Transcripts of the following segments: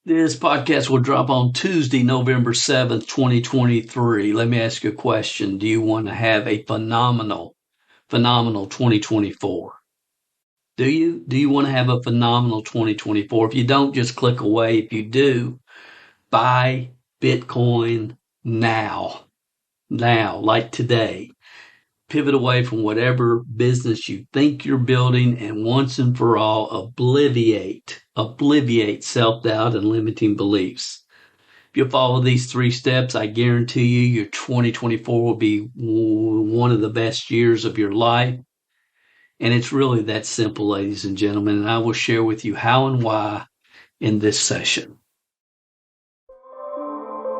This podcast will drop on Tuesday, November 7th, 2023. Let me ask you a question. Do you want to have a phenomenal 2024? Do you? Do you want to have a phenomenal 2024? If you don't, just click away. If you do, buy Bitcoin now, like today. Pivot away from whatever business you think you're building and once and for all obliviate self-doubt and limiting beliefs. If you follow these 3 steps, I guarantee you your 2024 will be one of the best years of your life. And it's really that simple, ladies and gentlemen, and I will share with you how and why in this session.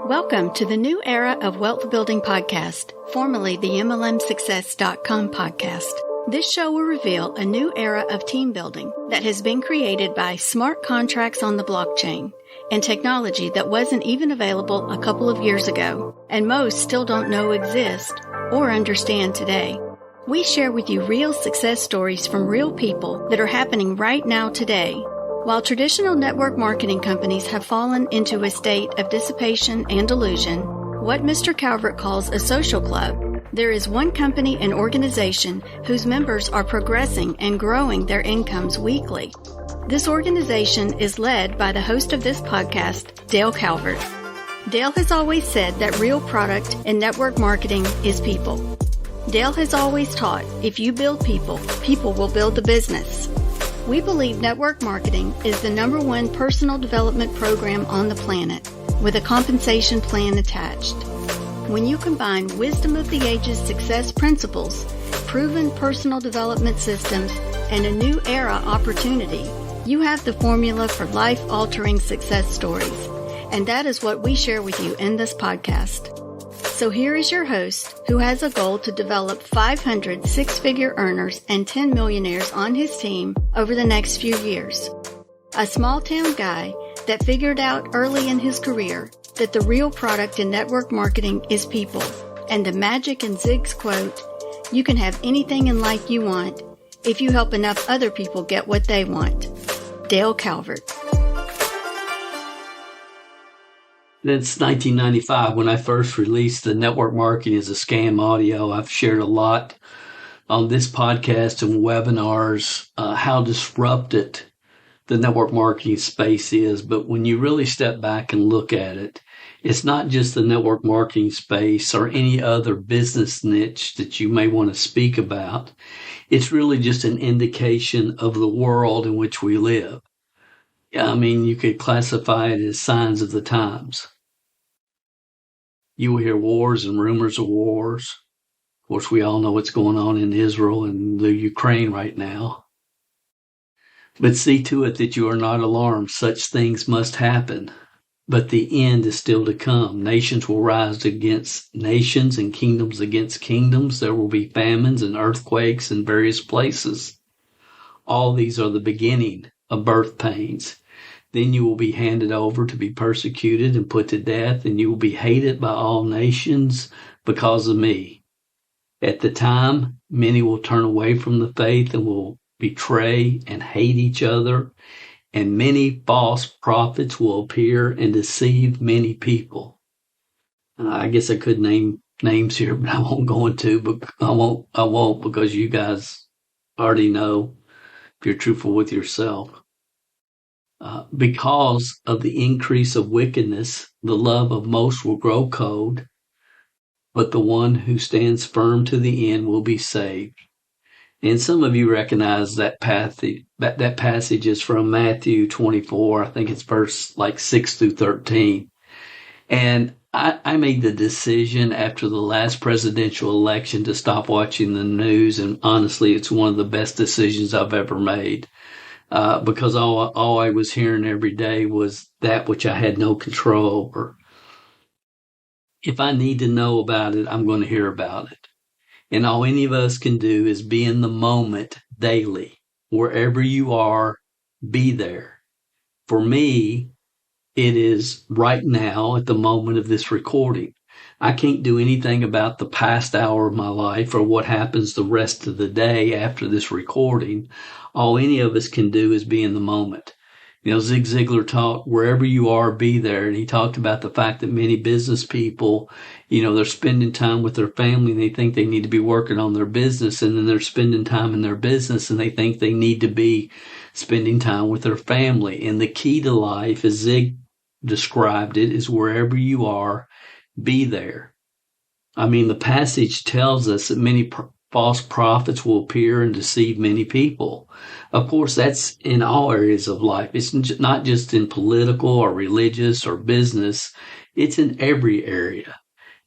Welcome to the New Era of Wealth Building Podcast, formerly the MLMsuccess.com podcast. This show will reveal a new era of team building that has been created by smart contracts on the blockchain and technology that wasn't even available a couple of years ago, and most still don't know exist or understand today. We share with you real success stories from real people that are happening right now today. While traditional network marketing companies have fallen into a state of dissipation and delusion, what Mr. Calvert calls a social club, there is one company and organization whose members are progressing and growing their incomes weekly. This organization is led by the host of this podcast, Dale Calvert. Dale has always said that real product in network marketing is people. Dale has always taught, if you build people, people will build the business. We believe network marketing is the #1 personal development program on the planet, with a compensation plan attached. When you combine wisdom of the ages success principles, proven personal development systems, and a new era opportunity, you have the formula for life-altering success stories. And that is what we share with you in this podcast. So here is your host, who has a goal to develop 500 six-figure earners and 10 millionaires on his team over the next few years. A small-town guy that figured out early in his career that the real product in network marketing is people. And the magic in Zig's quote, "You can have anything in life you want if you help enough other people get what they want." Dale Calvert. Since 1995, when I first released the Network Marketing is a Scam audio, I've shared a lot on this podcast and webinars how disrupted the network marketing space is. But when you really step back and look at it, it's not just the network marketing space or any other business niche that you may want to speak about. It's really just an indication of the world in which we live. I mean, you could classify it as signs of the times. You will hear wars and rumors of wars. Of course, we all know what's going on in Israel and the Ukraine right now. But see to it that you are not alarmed. Such things must happen. But the end is still to come. Nations will rise against nations and kingdoms against kingdoms. There will be famines and earthquakes in various places. All these are the beginning of birth pains. Then you will be handed over to be persecuted and put to death, and you will be hated by all nations because of me. At the time, many will turn away from the faith and will betray and hate each other, and many false prophets will appear and deceive many people. I guess I could name names here, but I won't go into, but I won't because you guys already know if you're truthful with yourself. Because of the increase of wickedness, the love of most will grow cold, but the one who stands firm to the end will be saved. And some of you recognize that passage. That passage is from Matthew 24. I think it's verse 6 through 13. And I made the decision after the last presidential election to stop watching the news. And honestly, it's one of the best decisions I've ever made. Because all I was hearing every day was that which I had no control over. If I need to know about it, I'm going to hear about it. And all any of us can do is be in the moment daily. Wherever you are, be there. For me, it is right now at the moment of this recording. I can't do anything about the past hour of my life or what happens the rest of the day after this recording. All any of us can do is be in the moment. Zig Ziglar taught wherever you are, be there. And he talked about the fact that many business people, they're spending time with their family and they think they need to be working on their business. And then they're spending time in their business and they think they need to be spending time with their family. And the key to life, as Zig described it, is wherever you are, be there. The passage tells us that many false prophets will appear and deceive many people. Of course, that's in all areas of life. It's not just in political or religious or business. It's in every area.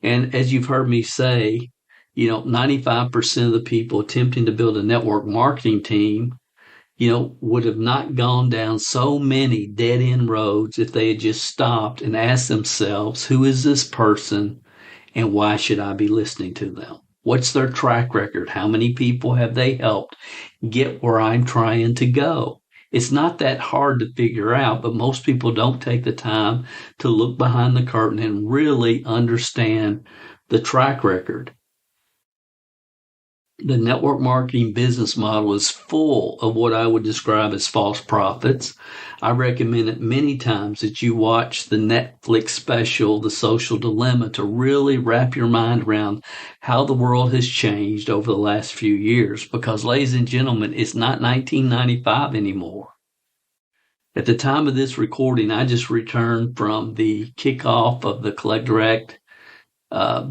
And as you've heard me say, 95% of the people attempting to build a network marketing team, would have not gone down so many dead-end roads if they had just stopped and asked themselves, who is this person and why should I be listening to them? What's their track record? How many people have they helped get where I'm trying to go? It's not that hard to figure out, but most people don't take the time to look behind the curtain and really understand the track record. The network marketing business model is full of what I would describe as false prophets. I recommend it many times that you watch the Netflix special, The Social Dilemma, to really wrap your mind around how the world has changed over the last few years. Because, ladies and gentlemen, it's not 1995 anymore. At the time of this recording, I just returned from the kickoff of the Collect Direct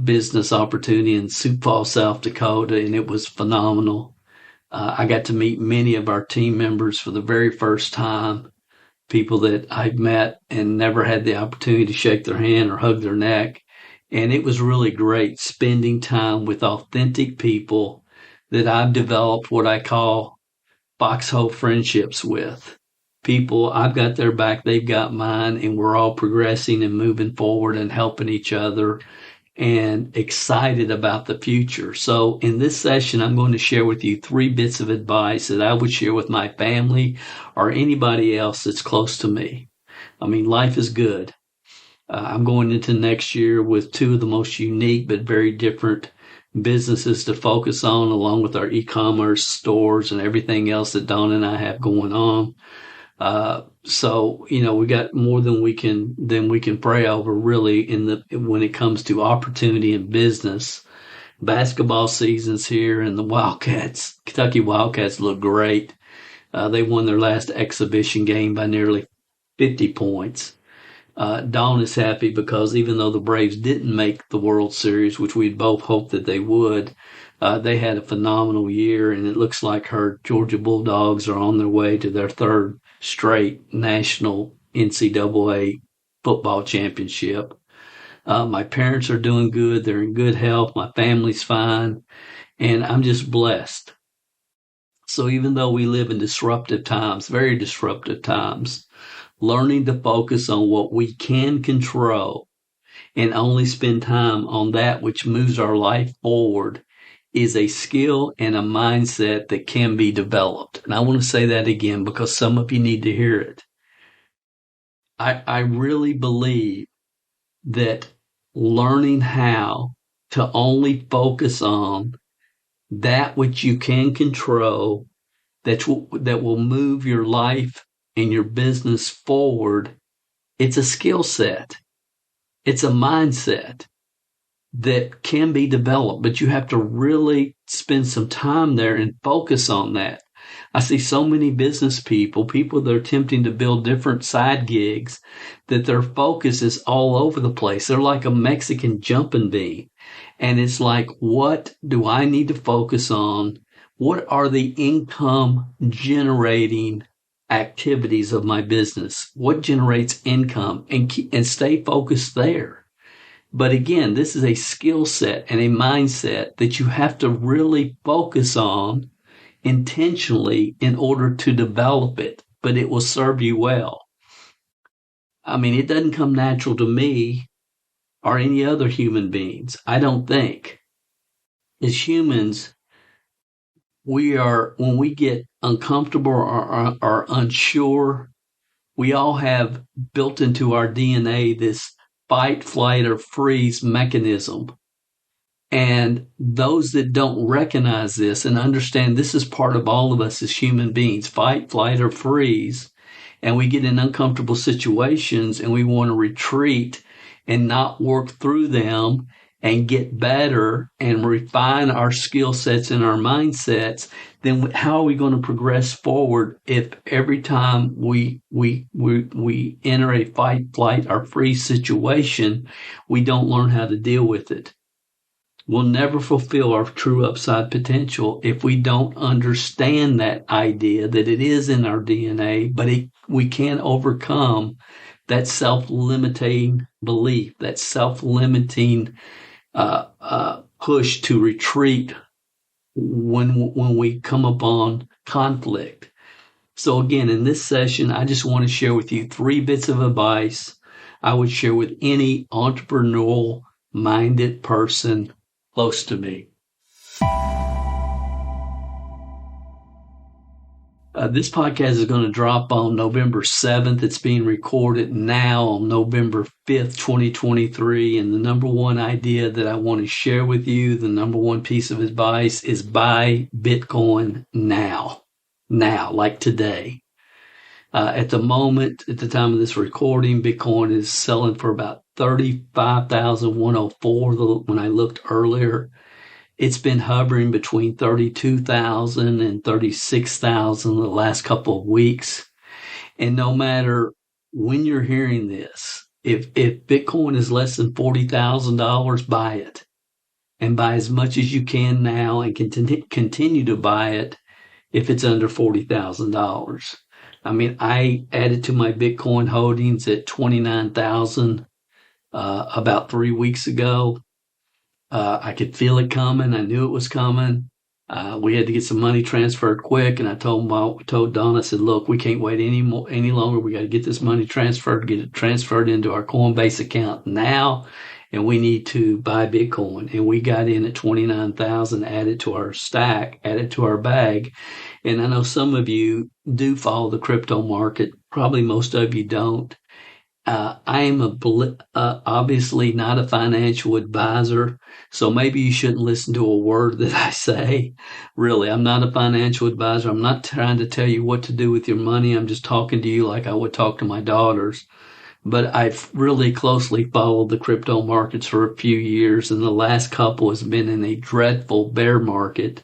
business opportunity in Sioux Falls, South Dakota, and it was phenomenal. I got to meet many of our team members for the very first time, people that I've met and never had the opportunity to shake their hand or hug their neck. And it was really great spending time with authentic people that I've developed what I call foxhole friendships with. People, I've got their back, they've got mine, and we're all progressing and moving forward and helping each other and excited about the future. So in this session, I'm going to share with you 3 bits of advice that I would share with my family or anybody else that's close to me. Life is good. I'm going into next year with 2 of the most unique but very different businesses to focus on, along with our e-commerce stores and everything else that Dawn and I have going on. So, we got more than we can pray over, really, when it comes to opportunity in business. Basketball season's here, and the Kentucky Wildcats look great. They won their last exhibition game by nearly 50 points. Dawn is happy because even though the Braves didn't make the World Series, which we'd both hoped that they would, they had a phenomenal year, and it looks like her Georgia Bulldogs are on their way to their 3rd straight national NCAA football championship. My parents are doing good. They're in good health. My family's fine, and I'm just blessed. So even though we live in disruptive times, very disruptive times, learning to focus on what we can control and only spend time on that which moves our life forward is a skill and a mindset that can be developed. And I want to say that again because some of you need to hear it. I really believe that learning how to only focus on that which you can control that will move your life and your business forward, it's a skill set. It's a mindset that can be developed, but you have to really spend some time there and focus on that. I see so many business people that are attempting to build different side gigs, that their focus is all over the place. They're like a Mexican jumping bean. And it's like, what do I need to focus on? What are the income generating activities of my business? What generates income? And stay focused there. But again, this is a skill set and a mindset that you have to really focus on intentionally in order to develop it, but it will serve you well. It doesn't come natural to me or any other human beings, I don't think. As humans, when we get uncomfortable or unsure, we all have built into our DNA this fight, flight, or freeze mechanism. And those that don't recognize this and understand this is part of all of us as human beings, fight, flight, or freeze, and we get in uncomfortable situations and we want to retreat and not work through them and get better and refine our skill sets and our mindsets, then how are we going to progress forward if every time we enter a fight, flight, or freeze situation, we don't learn how to deal with it? We'll never fulfill our true upside potential if we don't understand that idea that it is in our DNA, but we can't overcome that self-limiting belief, that self-limiting push to retreat when we come upon conflict. So again, in this session, I just want to share with you 3 bits of advice I would share with any entrepreneurial minded person close to me. This podcast is going to drop on November 7th. It's being recorded now on November 5th, 2023. And the number one idea that I want to share with you, the number one piece of advice is buy Bitcoin now. Now, like today. At the moment, at the time of this recording, Bitcoin is selling for about $35,104 when I looked earlier. It's been hovering between 32,000 and 36,000 the last couple of weeks. And no matter when you're hearing this, if Bitcoin is less than $40,000, buy it. And buy as much as you can now and continue to buy it if it's under $40,000. I mean, I added to my Bitcoin holdings at 29,000 about 3 weeks ago. I could feel it coming. I knew it was coming. We had to get some money transferred quick, and I told Don, I said, look, we can't wait any longer. We got to get this money transferred, get it transferred into our Coinbase account now, and we need to buy Bitcoin. And we got in at 29,000, added to our stack, added to our bag. And I know some of you do follow the crypto market. Probably most of you don't. I am obviously not a financial advisor, so maybe you shouldn't listen to a word that I say. Really, I'm not a financial advisor. I'm not trying to tell you what to do with your money. I'm just talking to you like I would talk to my daughters. But I've really closely followed the crypto markets for a few years, and the last couple has been in a dreadful bear market.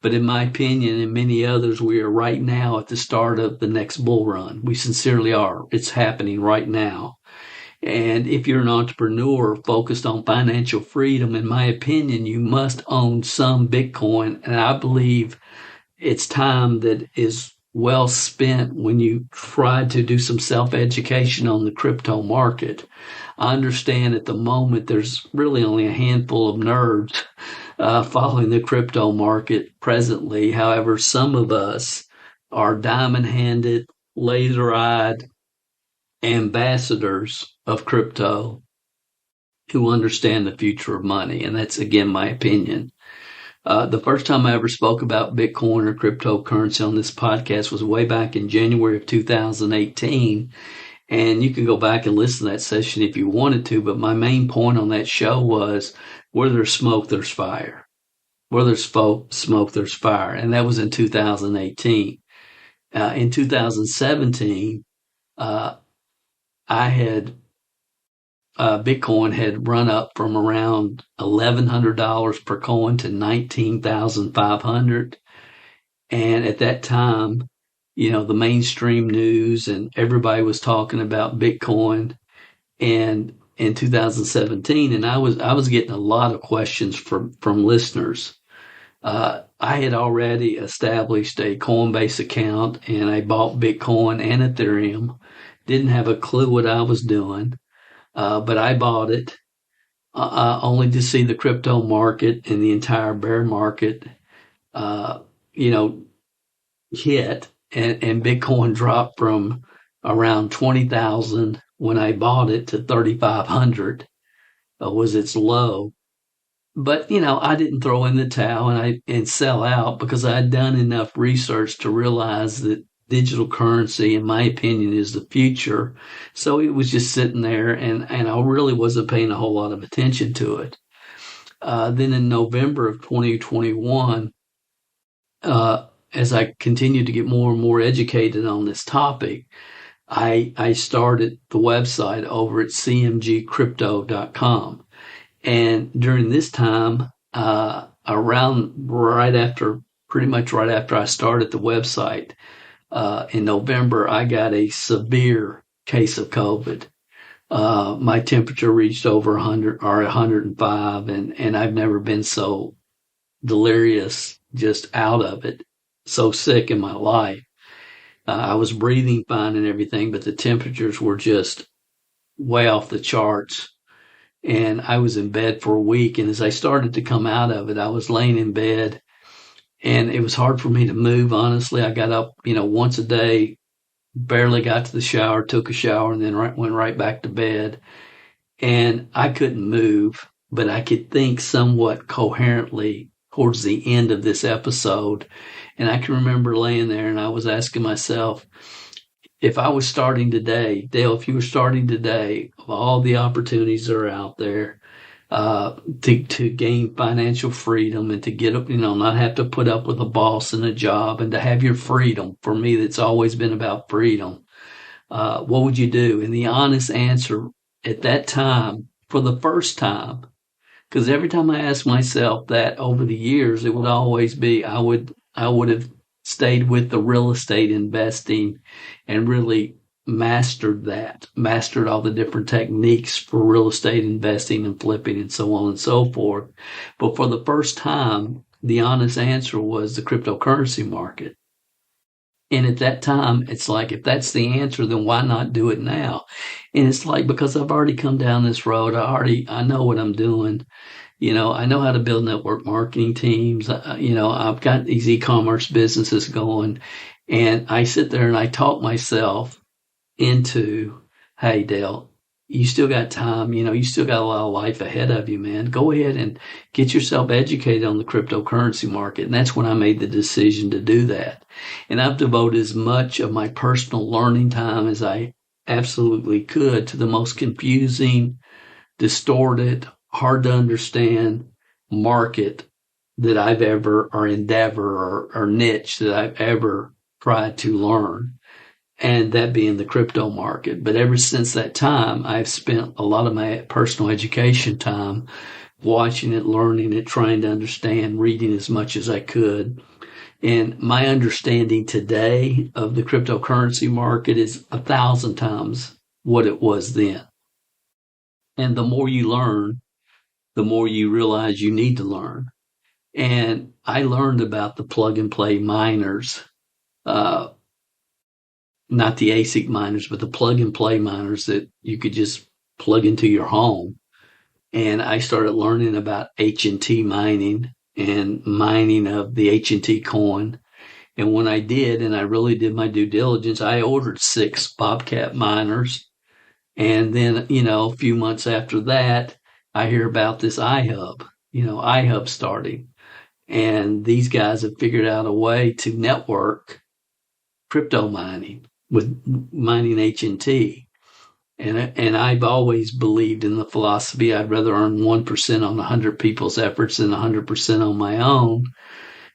But in my opinion and many others, we are right now at the start of the next bull run. We sincerely are. It's happening right now. And if you're an entrepreneur focused on financial freedom, in my opinion, you must own some Bitcoin. And I believe it's time that is well spent when you try to do some self-education on the crypto market. I understand at the moment there's really only a handful of nerds following the crypto market presently. However, some of us are diamond-handed, laser-eyed ambassadors of crypto who understand the future of money. And that's, again, my opinion. The first time I ever spoke about Bitcoin or cryptocurrency on this podcast was way back in January of 2018. And you can go back and listen to that session if you wanted to. But my main point on that show was, where there's smoke, there's fire. Where there's smoke, there's fire. And that was in 2018. In 2017, Bitcoin had run up from around $1,100 per coin to $19,500. And at that time, the mainstream news and everybody was talking about Bitcoin and in 2017. And I was getting a lot of questions from listeners. I had already established a Coinbase account and I bought Bitcoin and Ethereum. Didn't have a clue what I was doing. But I bought it only to see the crypto market and the entire bear market, hit, and Bitcoin dropped from around 20,000 when I bought it to 3,500 was its low. But I didn't throw in the towel and sell out because I had done enough research to realize that digital currency, in my opinion, is the future. So it was just sitting there, and I really wasn't paying a whole lot of attention to it. Then in November of 2021, as I continued to get more and more educated on this topic, I started the website over at cmgcrypto.com. And during this time, pretty much right after I started the website, in November, I got a severe case of COVID. My temperature reached over 100 or 105, and I've never been so delirious, just out of it, so sick in my life. I was breathing fine and everything, but the temperatures were just way off the charts. And I was in bed for a week. And as I started to come out of it, I was laying in bed, and it was hard for me to move. Honestly, I got up, once a day, barely got to the shower, took a shower, and then went right back to bed. And I couldn't move, but I could think somewhat coherently towards the end of this episode. And I can remember laying there, and I was asking myself, if I was starting today, Dale, if you were starting today, of all the opportunities that are out there, to gain financial freedom and to get up, not have to put up with a boss and a job, and to have your freedom. For me, that's always been about freedom. What would you do? And the honest answer at that time, for the first time, because every time I asked myself that over the years, it would always be, I would have stayed with the real estate investing and really mastered all the different techniques for real estate investing and flipping and so on and so forth. But for the first time, the honest answer was the cryptocurrency market. And at that time, it's like, if that's the answer, then why not do it now? And it's like, because I've already come down this road. I know what I'm doing. I know how to build network marketing teams. I've got these e-commerce businesses going, and I sit there and I talk myself into, hey, Dale, you still got time. You still got a lot of life ahead of you, man. Go ahead and get yourself educated on the cryptocurrency market. And that's when I made the decision to do that. And I've devoted as much of my personal learning time as I absolutely could to the most confusing, distorted, hard to understand market that I've ever, or endeavor or niche that I've ever tried to learn. And that being the crypto market. But ever since that time, I've spent a lot of my personal education time watching it, learning it, trying to understand, reading as much as I could. And my understanding today of the cryptocurrency market is 1,000 times what it was then. And the more you learn, the more you realize you need to learn. And I learned about the plug and play miners, not the ASIC miners, but the plug and play miners that you could just plug into your home. And I started learning about H&T mining and mining of the H&T coin. And when I did, and I really did my due diligence, I ordered 6 Bobcat miners. And then, a few months after that, I hear about this iHub starting. And these guys have figured out a way to network crypto mining with mining H&T. And I've always believed in the philosophy, I'd rather earn 1% on 100 people's efforts than 100% on my own.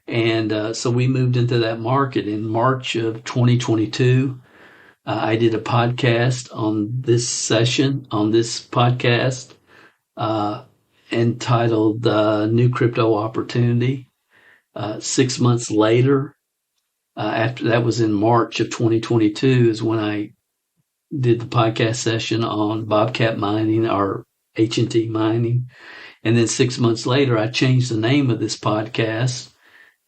And so we moved into that market in March of 2022. I did a podcast on this podcast entitled New Crypto Opportunity. 6 months later, after that was in March of 2022, is when I did the podcast session on Bobcat mining or H&T mining. And then 6 months later, I changed the name of this podcast.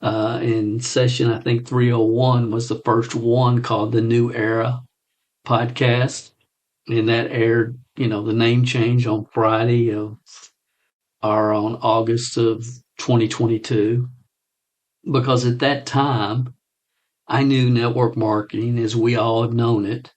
In session, I think 301 was the first one, called the New Era Podcast. And that aired, the name change on Friday or on August of 2022. Because at that time, I knew network marketing, as we all have known it,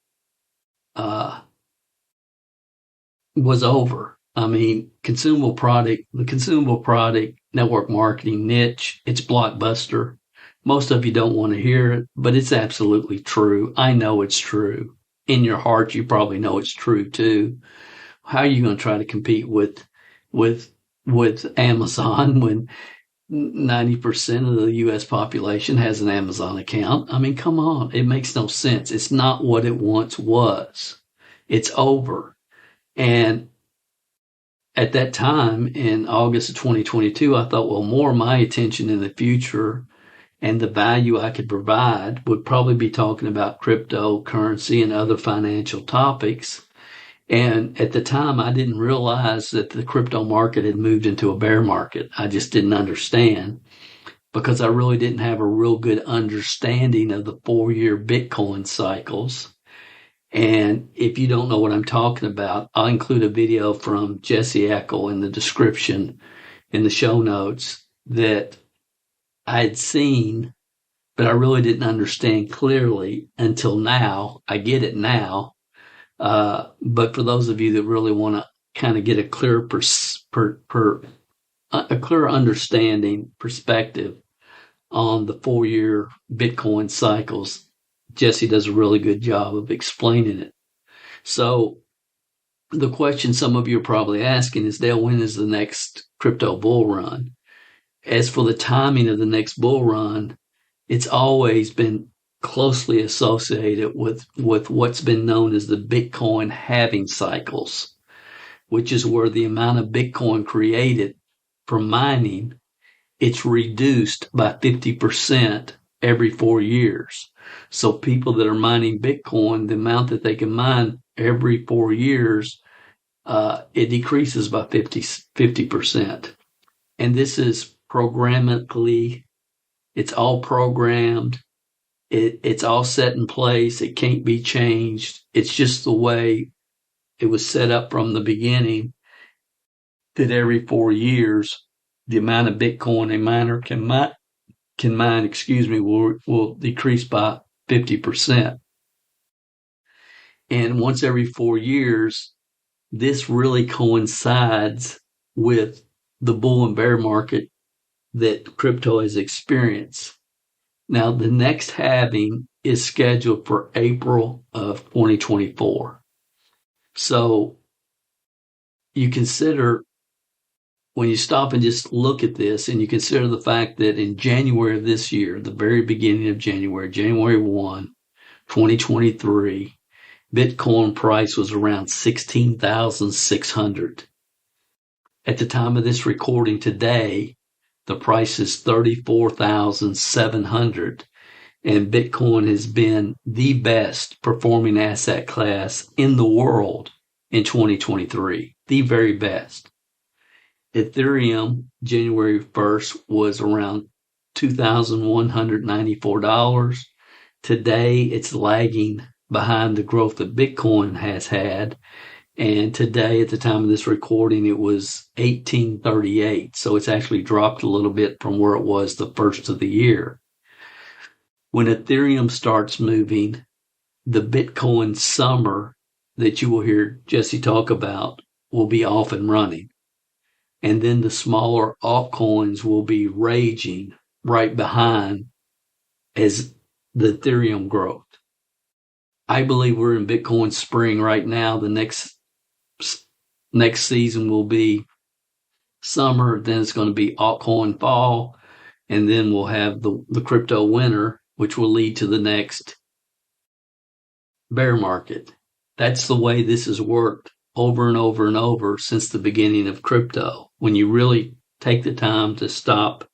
was over. I mean, the consumable product network marketing niche, it's blockbuster. Most of you don't want to hear it, but it's absolutely true. I know it's true. In your heart, you probably know it's true too. How are you going to try to compete with Amazon when 90% of the U.S. population has an Amazon account. I mean, come on. It makes no sense. It's not what it once was. It's over. And at that time, in August of 2022, I thought, well, more of my attention in the future and the value I could provide would probably be talking about cryptocurrency and other financial topics. And at the time, I didn't realize that the crypto market had moved into a bear market. I just didn't understand because I really didn't have a real good understanding of the 4-year Bitcoin cycles. And if you don't know what I'm talking about, I'll include a video from Jesse Eckel in the description in the show notes that I had seen, but I really didn't understand clearly until now. I get it now. But for those of you that really want to kind of get a clear a clear understanding perspective on the 4-year Bitcoin cycles, Jesse does a really good job of explaining it. So the question some of you are probably asking is, Dale, when is the next crypto bull run? As for the timing of the next bull run, it's always been closely associated with what's been known as the Bitcoin halving cycles, which is where the amount of Bitcoin created from mining, it's reduced by 50% every 4 years. So people that are mining Bitcoin, the amount that they can mine every 4 years, it decreases by 50%. And this is programmatically, it's all programmed. It's all set in place. It can't be changed. It's just the way it was set up from the beginning, that every 4 years, the amount of Bitcoin a miner can mine, will decrease by 50%. And once every 4 years, this really coincides with the bull and bear market that crypto has experienced. Now, the next halving is scheduled for April of 2024. So you consider, when you stop and just look at this, and you consider the fact that in January of this year, the very beginning of January 1, 2023, Bitcoin price was around 16,600. At the time of this recording today, the price is 34,700, and Bitcoin has been the best performing asset class in the world in 2023, the very best. Ethereum, January 1st, was around $2,194. Today, it's lagging behind the growth that Bitcoin has had. And today, at the time of this recording, it was 1838. So it's actually dropped a little bit from where it was the first of the year. When Ethereum starts moving, the Bitcoin summer that you will hear Jesse talk about will be off and running. And then the smaller altcoins will be raging right behind as the Ethereum growth. I believe we're in Bitcoin spring right now. The next season will be summer, then it's going to be altcoin fall, and then we'll have the crypto winter, which will lead to the next bear market. That's the way this has worked over and over and over since the beginning of crypto, when you really take the time to stop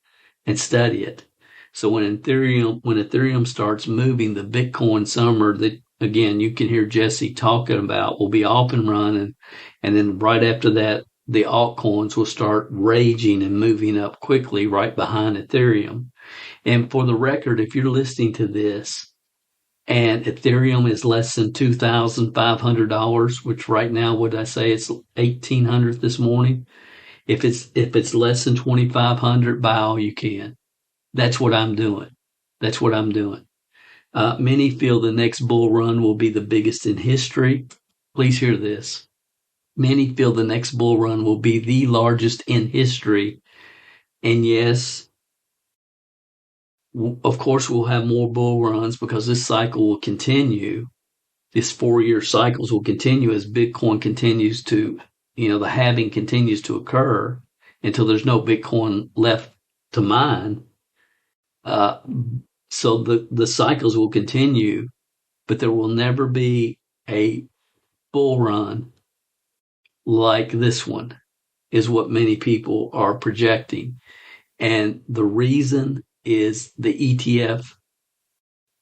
and study it. So when Ethereum starts moving, the Bitcoin summer that, again, you can hear Jesse talking about, will be off and running. And then right after that, the altcoins will start raging and moving up quickly right behind Ethereum. And for the record, if you're listening to this and Ethereum is less than $2,500, which right now, what did I say? It's $1,800 this morning. If it's less than $2,500, buy all you can. That's what I'm doing. Many feel the next bull run will be the biggest in history. Please hear this. Many feel the next bull run will be the largest in history. And yes, of course, we'll have more bull runs because this cycle will continue. This 4-year cycles will continue as Bitcoin continues to, the halving continues to occur until there's no Bitcoin left to mine. So the cycles will continue, but there will never be a bull run like this one, is what many people are projecting. And the reason is the ETF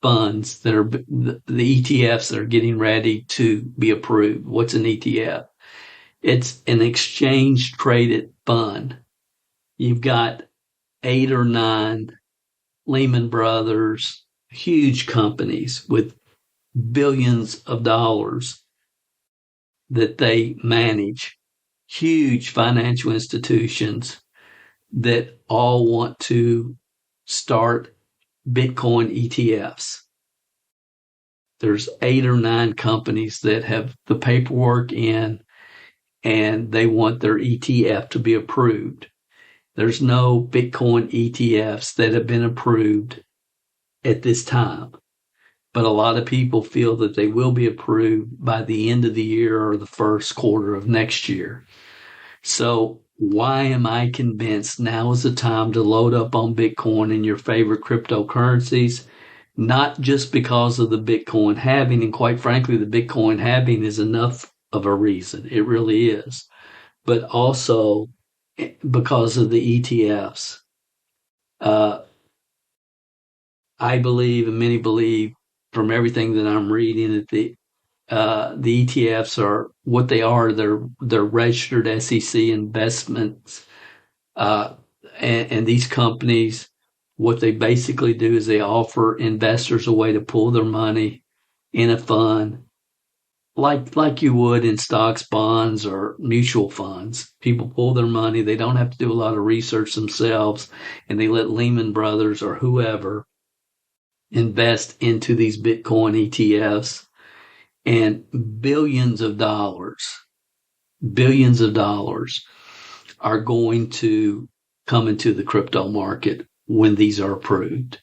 funds that are the ETFs that are getting ready to be approved. What's an ETF? It's an exchange traded fund. You've got 8 or 9 Lehman Brothers, huge companies with billions of dollars that they manage, huge financial institutions that all want to start Bitcoin ETFs. There's 8 or 9 companies that have the paperwork in, and they want their ETF to be approved. There's no Bitcoin ETFs that have been approved at this time, but a lot of people feel that they will be approved by the end of the year or the first quarter of next year. So why am I convinced now is the time to load up on Bitcoin and your favorite cryptocurrencies? Not just because of the Bitcoin halving, and quite frankly, the Bitcoin halving is enough of a reason. It really is. But also because of the ETFs. I believe, and many believe from everything that I'm reading, that the ETFs are what they are. They're registered SEC investments. And these companies, what they basically do is they offer investors a way to pull their money in a fund, like you would in stocks, bonds, or mutual funds. People pull their money. They don't have to do a lot of research themselves, and they let Lehman Brothers or whoever invest into these Bitcoin ETFs, and billions of dollars are going to come into the crypto market when these are approved.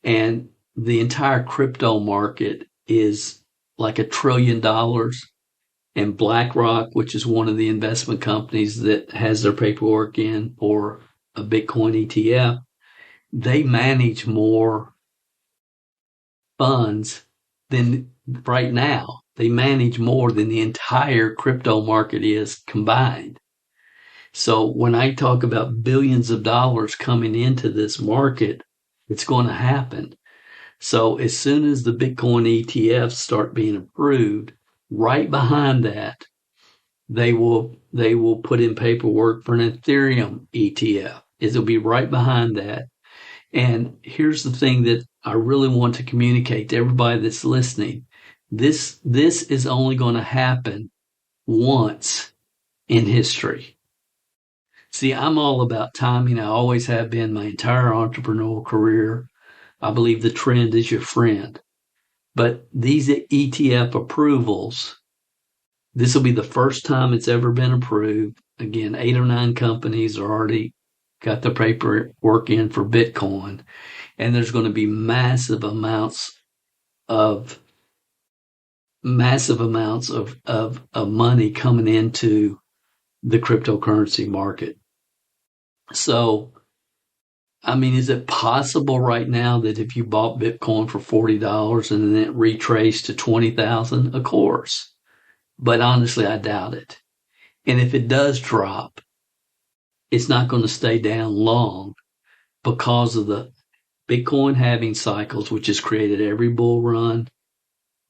And the entire crypto market is like $1 trillion. And BlackRock, which is one of the investment companies that has their paperwork in for a Bitcoin ETF, they manage more funds than right now. They manage more than the entire crypto market is combined. So when I talk about billions of dollars coming into this market, it's going to happen. So as soon as the Bitcoin ETFs start being approved, right behind that, they will put in paperwork for an Ethereum ETF. It'll be right behind that. And here's the thing that I really want to communicate to everybody that's listening. This is only going to happen once in history. See, I'm all about timing. I always have been my entire entrepreneurial career. I believe the trend is your friend. But these ETF approvals, this will be the first time it's ever been approved. Again, 8 or 9 companies are already got the paperwork in for Bitcoin. And there's going to be massive amounts of money coming into the cryptocurrency market. So, I mean, is it possible right now that if you bought Bitcoin for $40 and then it retraced to 20,000? Of course. But honestly, I doubt it. And if it does drop, it's not going to stay down long because of the Bitcoin halving cycles, which has created every bull run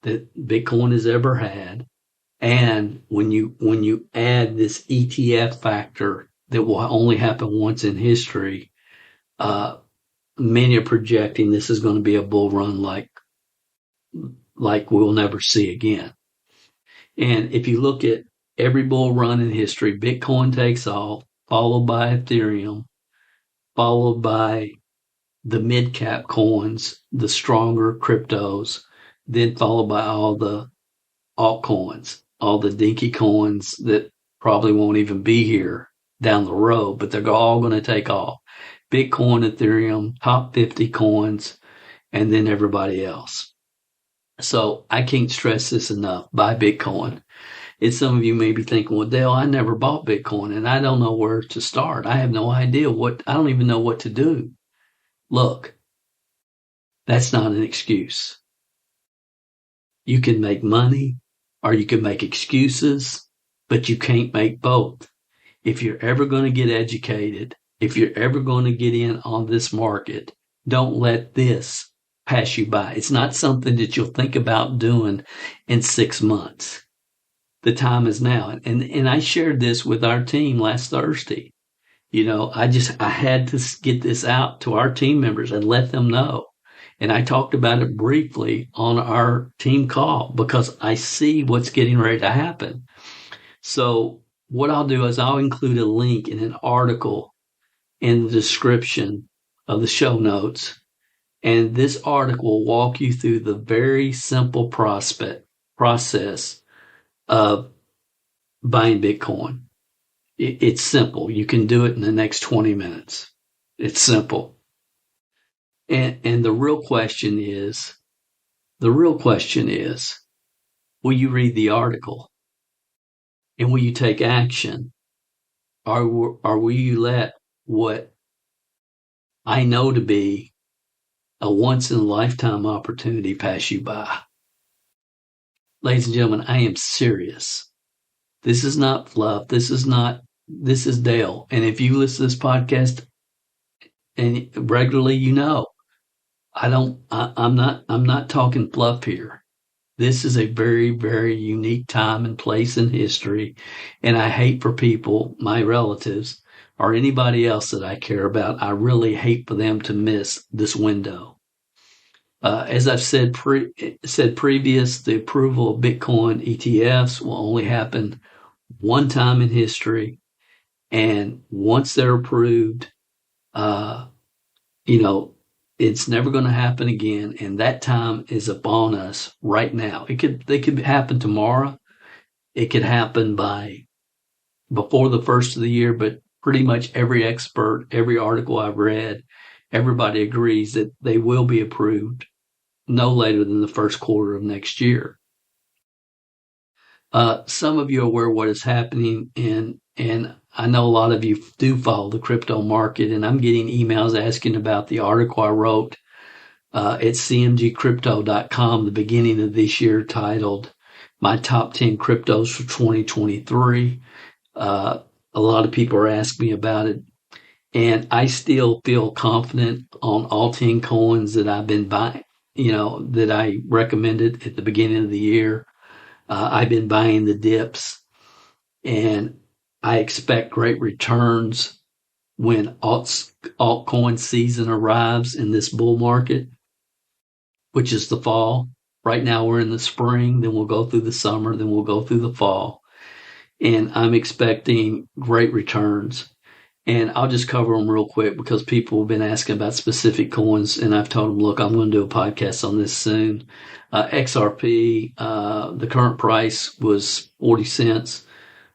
that Bitcoin has ever had. And when you add this ETF factor that will only happen once in history, many are projecting this is going to be a bull run like we'll never see again. And if you look at every bull run in history, Bitcoin takes off, followed by Ethereum, followed by the mid-cap coins, the stronger cryptos, then followed by all the altcoins, all the dinky coins that probably won't even be here down the road, but they're all going to take off. Bitcoin, Ethereum, top 50 coins, and then everybody else. So I can't stress this enough. Buy Bitcoin. And some of you may be thinking, well, Dale, I never bought Bitcoin and I don't know where to start. I have no idea I don't even know what to do. Look, that's not an excuse. You can make money or you can make excuses, but you can't make both. If you're ever going to get educated, if you're ever going to get in on this market, don't let this pass you by. It's not something that you'll think about doing in 6 months. The time is now. And I shared this with our team last Thursday. I had to get this out to our team members and let them know. And I talked about it briefly on our team call because I see what's getting ready to happen. So what I'll do is I'll include a link in an article in the description of the show notes. And this article will walk you through the very simple process of buying Bitcoin. It's simple. You can do it in the next 20 minutes. It's simple. And the real question is, will you read the article? And will you take action? Or will you let what I know to be a once-in-a-lifetime opportunity pass you by? Ladies and gentlemen, I am serious. This is not fluff. This is Dale. And if you listen to this podcast and regularly, I'm not talking fluff here. This is a very, very unique time and place in history. And I hate for people, my relatives, or anybody else that I care about, I really hate for them to miss this window. As I've said previous, the approval of Bitcoin ETFs will only happen one time in history. And once they're approved, it's never going to happen again. And that time is upon us right now. They could happen tomorrow. It could happen before the first of the year, but pretty much every expert, every article I've read, everybody agrees that they will be approved no later than the first quarter of next year. Some of you are aware of what is happening, and I know a lot of you do follow the crypto market, and I'm getting emails asking about the article I wrote at cmgcrypto.com the beginning of this year titled My Top 10 Cryptos for 2023. A lot of people are asking me about it, and I still feel confident on all 10 coins that I've been buying, that I recommended at the beginning of the year. I've been buying the dips, and I expect great returns when altcoin season arrives in this bull market, which is the fall. Right now we're in the spring, then we'll go through the summer, then we'll go through the fall. And I'm expecting great returns. And I'll just cover them real quick because people have been asking about specific coins, and I've told them, look, I'm going to do a podcast on this soon. XRP, the current price was 40 cents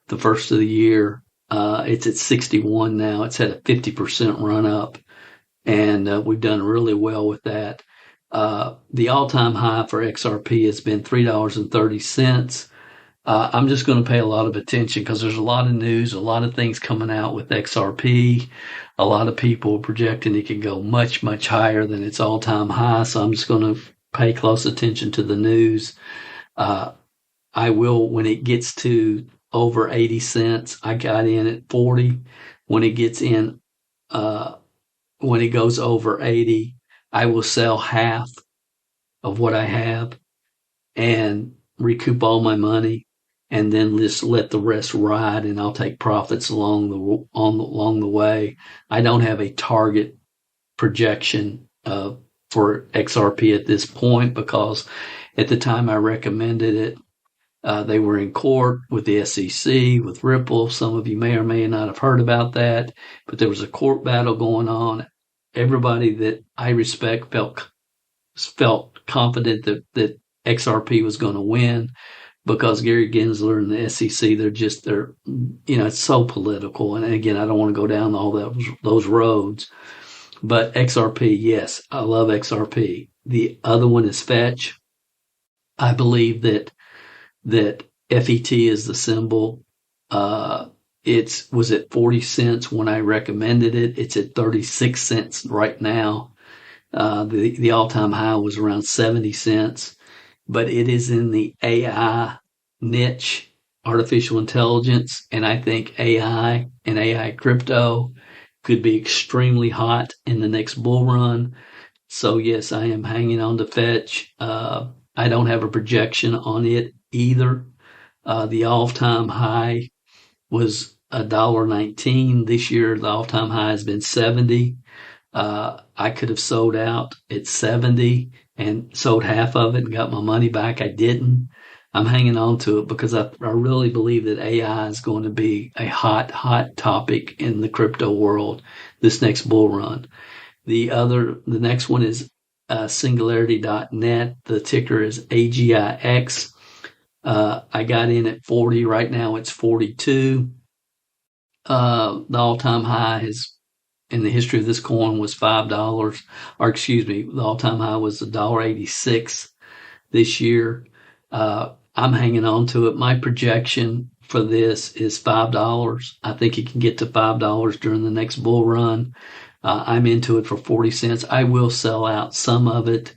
the first of the year. It's at 61 now. It's had a 50% run up, and we've done really well with that. The all-time high for XRP has been $3.30. I'm just going to pay a lot of attention because there's a lot of news, a lot of things coming out with XRP. A lot of people projecting it can go much, much higher than its all-time high. So I'm just going to pay close attention to the news. I will, when it gets to over 80 cents, I got in at 40. When it gets in, when it goes over 80, I will sell half of what I have and recoup all my money, and then just let the rest ride, and I'll take profits along the way. I don't have a target projection for XRP at this point because at the time I recommended it, they were in court with the SEC, with Ripple. Some of you may or may not have heard about that, but there was a court battle going on. Everybody that I respect felt confident that XRP was going to win because Gary Gensler and the SEC, they're it's so political. And again, I don't want to go down all those roads, but XRP, yes, I love XRP. The other one is Fetch. I believe that FET is the symbol. It was at 40 cents when I recommended it. It's at 36 cents right now. The all-time high was around 70 cents, but it is in the AI niche, artificial intelligence, and I think AI and AI crypto could be extremely hot in the next bull run. So yes, I am hanging on to Fetch. I don't have a projection on it either. The all-time high was $1.19. This year, the all-time high has been 70. I could have sold out at 70 and sold half of it and got my money back. I didn't. I'm hanging on to it because I really believe that AI is going to be a hot topic in the crypto world this next bull run. The next one is Singularity.net. The ticker is AGIX. I got in at 40. Right now it's 42. The all-time high in the history of this coin was $5, or excuse me, the all-time high was $1.86 this year. I'm hanging on to it. My projection for this is $5. I think it can get to $5 during the next bull run. I'm into it for 40 cents. I will sell out some of it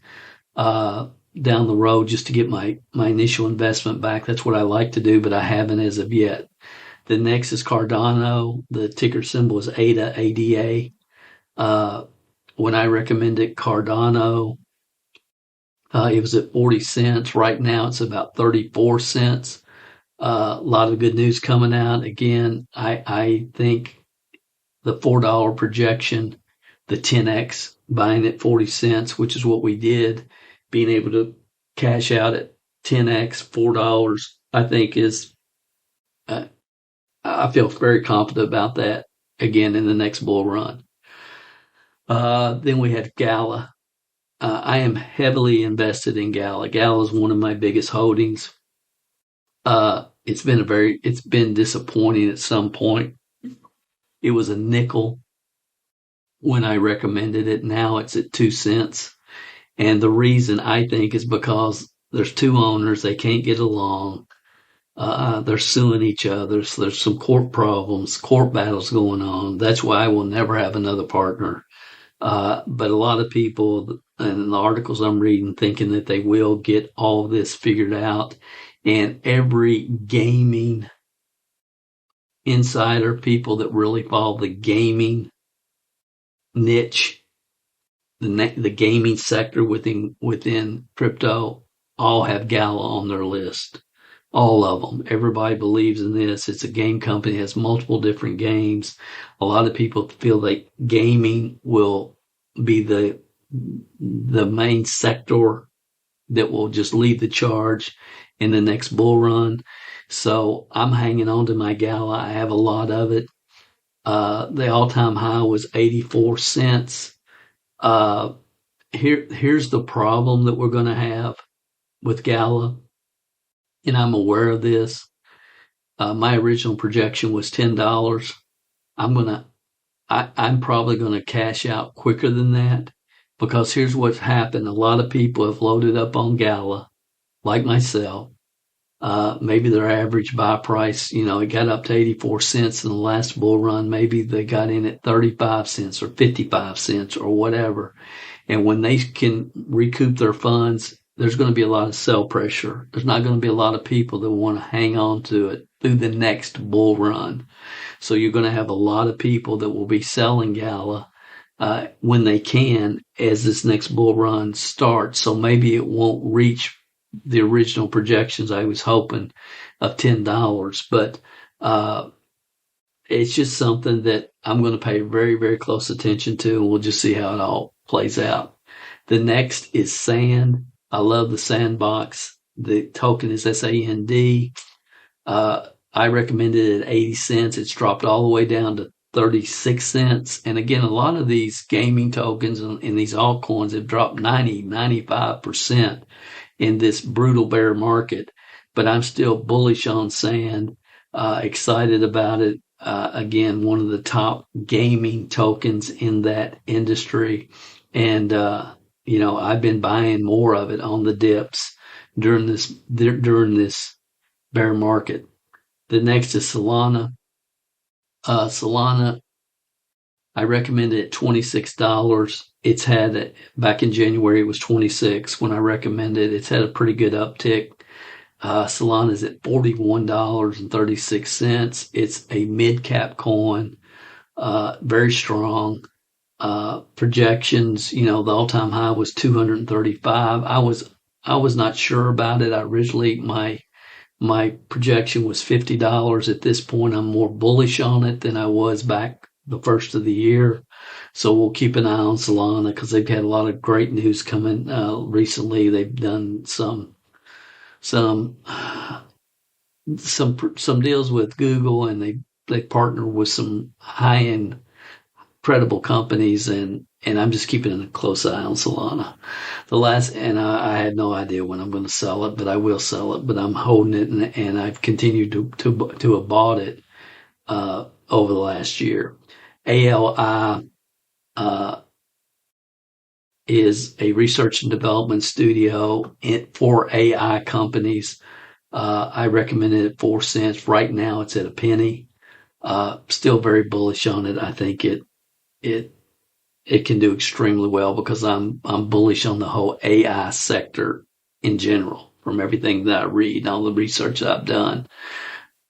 down the road just to get my initial investment back. That's what I like to do, but I haven't as of yet. The next is Cardano. The ticker symbol is ADA, ADA. When I recommended Cardano, it was at 40 cents. Right now, it's about 34 cents. A lot of good news coming out. Again, I think the $4 projection, the 10x buying at 40 cents, which is what we did, being able to cash out at 10x, $4, I think is, I feel very confident about that again in the next bull run. Then we had Gala. I am heavily invested in Gala. Gala is one of my biggest holdings. It's been disappointing at some point. It was a nickel when I recommended it. Now it's at 2 cents. And the reason I think is because there's two owners. They can't get along. They're suing each other. So there's some court problems, court battles going on. That's why I will never have another partner. But a lot of people in the articles I'm reading thinking that they will get all this figured out. And every gaming insider, people that really follow the gaming niche, the gaming sector within crypto, all have Gala on their list. All of them. Everybody believes in this. It's a game company, has multiple different games. A lot of people feel that gaming will be the main sector that will just lead the charge in the next bull run. So I'm hanging on to my Gala. I have a lot of it. The all-time high was 84 cents. Here's the problem that we're going to have with Gala, and I'm aware of this. My original projection was $10. I'm probably going to cash out quicker than that, because here's what's happened. A lot of people have loaded up on Gala, like myself. Maybe their average buy price, it got up to 84 cents in the last bull run. Maybe they got in at 35 cents or 55 cents or whatever. And when they can recoup their funds, there's going to be a lot of sell pressure. There's not going to be a lot of people that want to hang on to it through the next bull run. So you're going to have a lot of people that will be selling Gala when they can as this next bull run starts. So maybe it won't reach the original projections I was hoping of $10, but it's just something that I'm going to pay very, very close attention to, and we'll just see how it all plays out. The next is Sand. I love the Sandbox. The token is SAND. I recommended it at 80 cents. It's dropped all the way down to 36 cents. And again, a lot of these gaming tokens and these altcoins have dropped 95% in this brutal bear market. But I'm still bullish on Sand, excited about it. Again, one of the top gaming tokens in that industry. And, I've been buying more of it on the dips during this bear market. The next is Solana. Solana, I recommend it at $26. It's had, back in January, it was 26 when I recommended it. It's had a pretty good uptick. Solana is at $41.36. It's a mid-cap coin, very strong. Projections, the all-time high was 235. I was not sure about it. Originally, my projection was $50. At this point, I'm more bullish on it than I was back the first of the year. So we'll keep an eye on Solana because they've had a lot of great news coming recently. They've done some deals with Google, and they partner with some high-end credible companies, and I'm just keeping a close eye on Solana. I had no idea when I'm going to sell it, but I will sell it. But I'm holding it, and I've continued to have bought it over the last year. ALI is a research and development studio for AI companies. I recommend it at 4 cents. Right now, it's at a penny. Still very bullish on it. I think it can do extremely well because I'm bullish on the whole AI sector in general from everything that I read and all the research that I've done.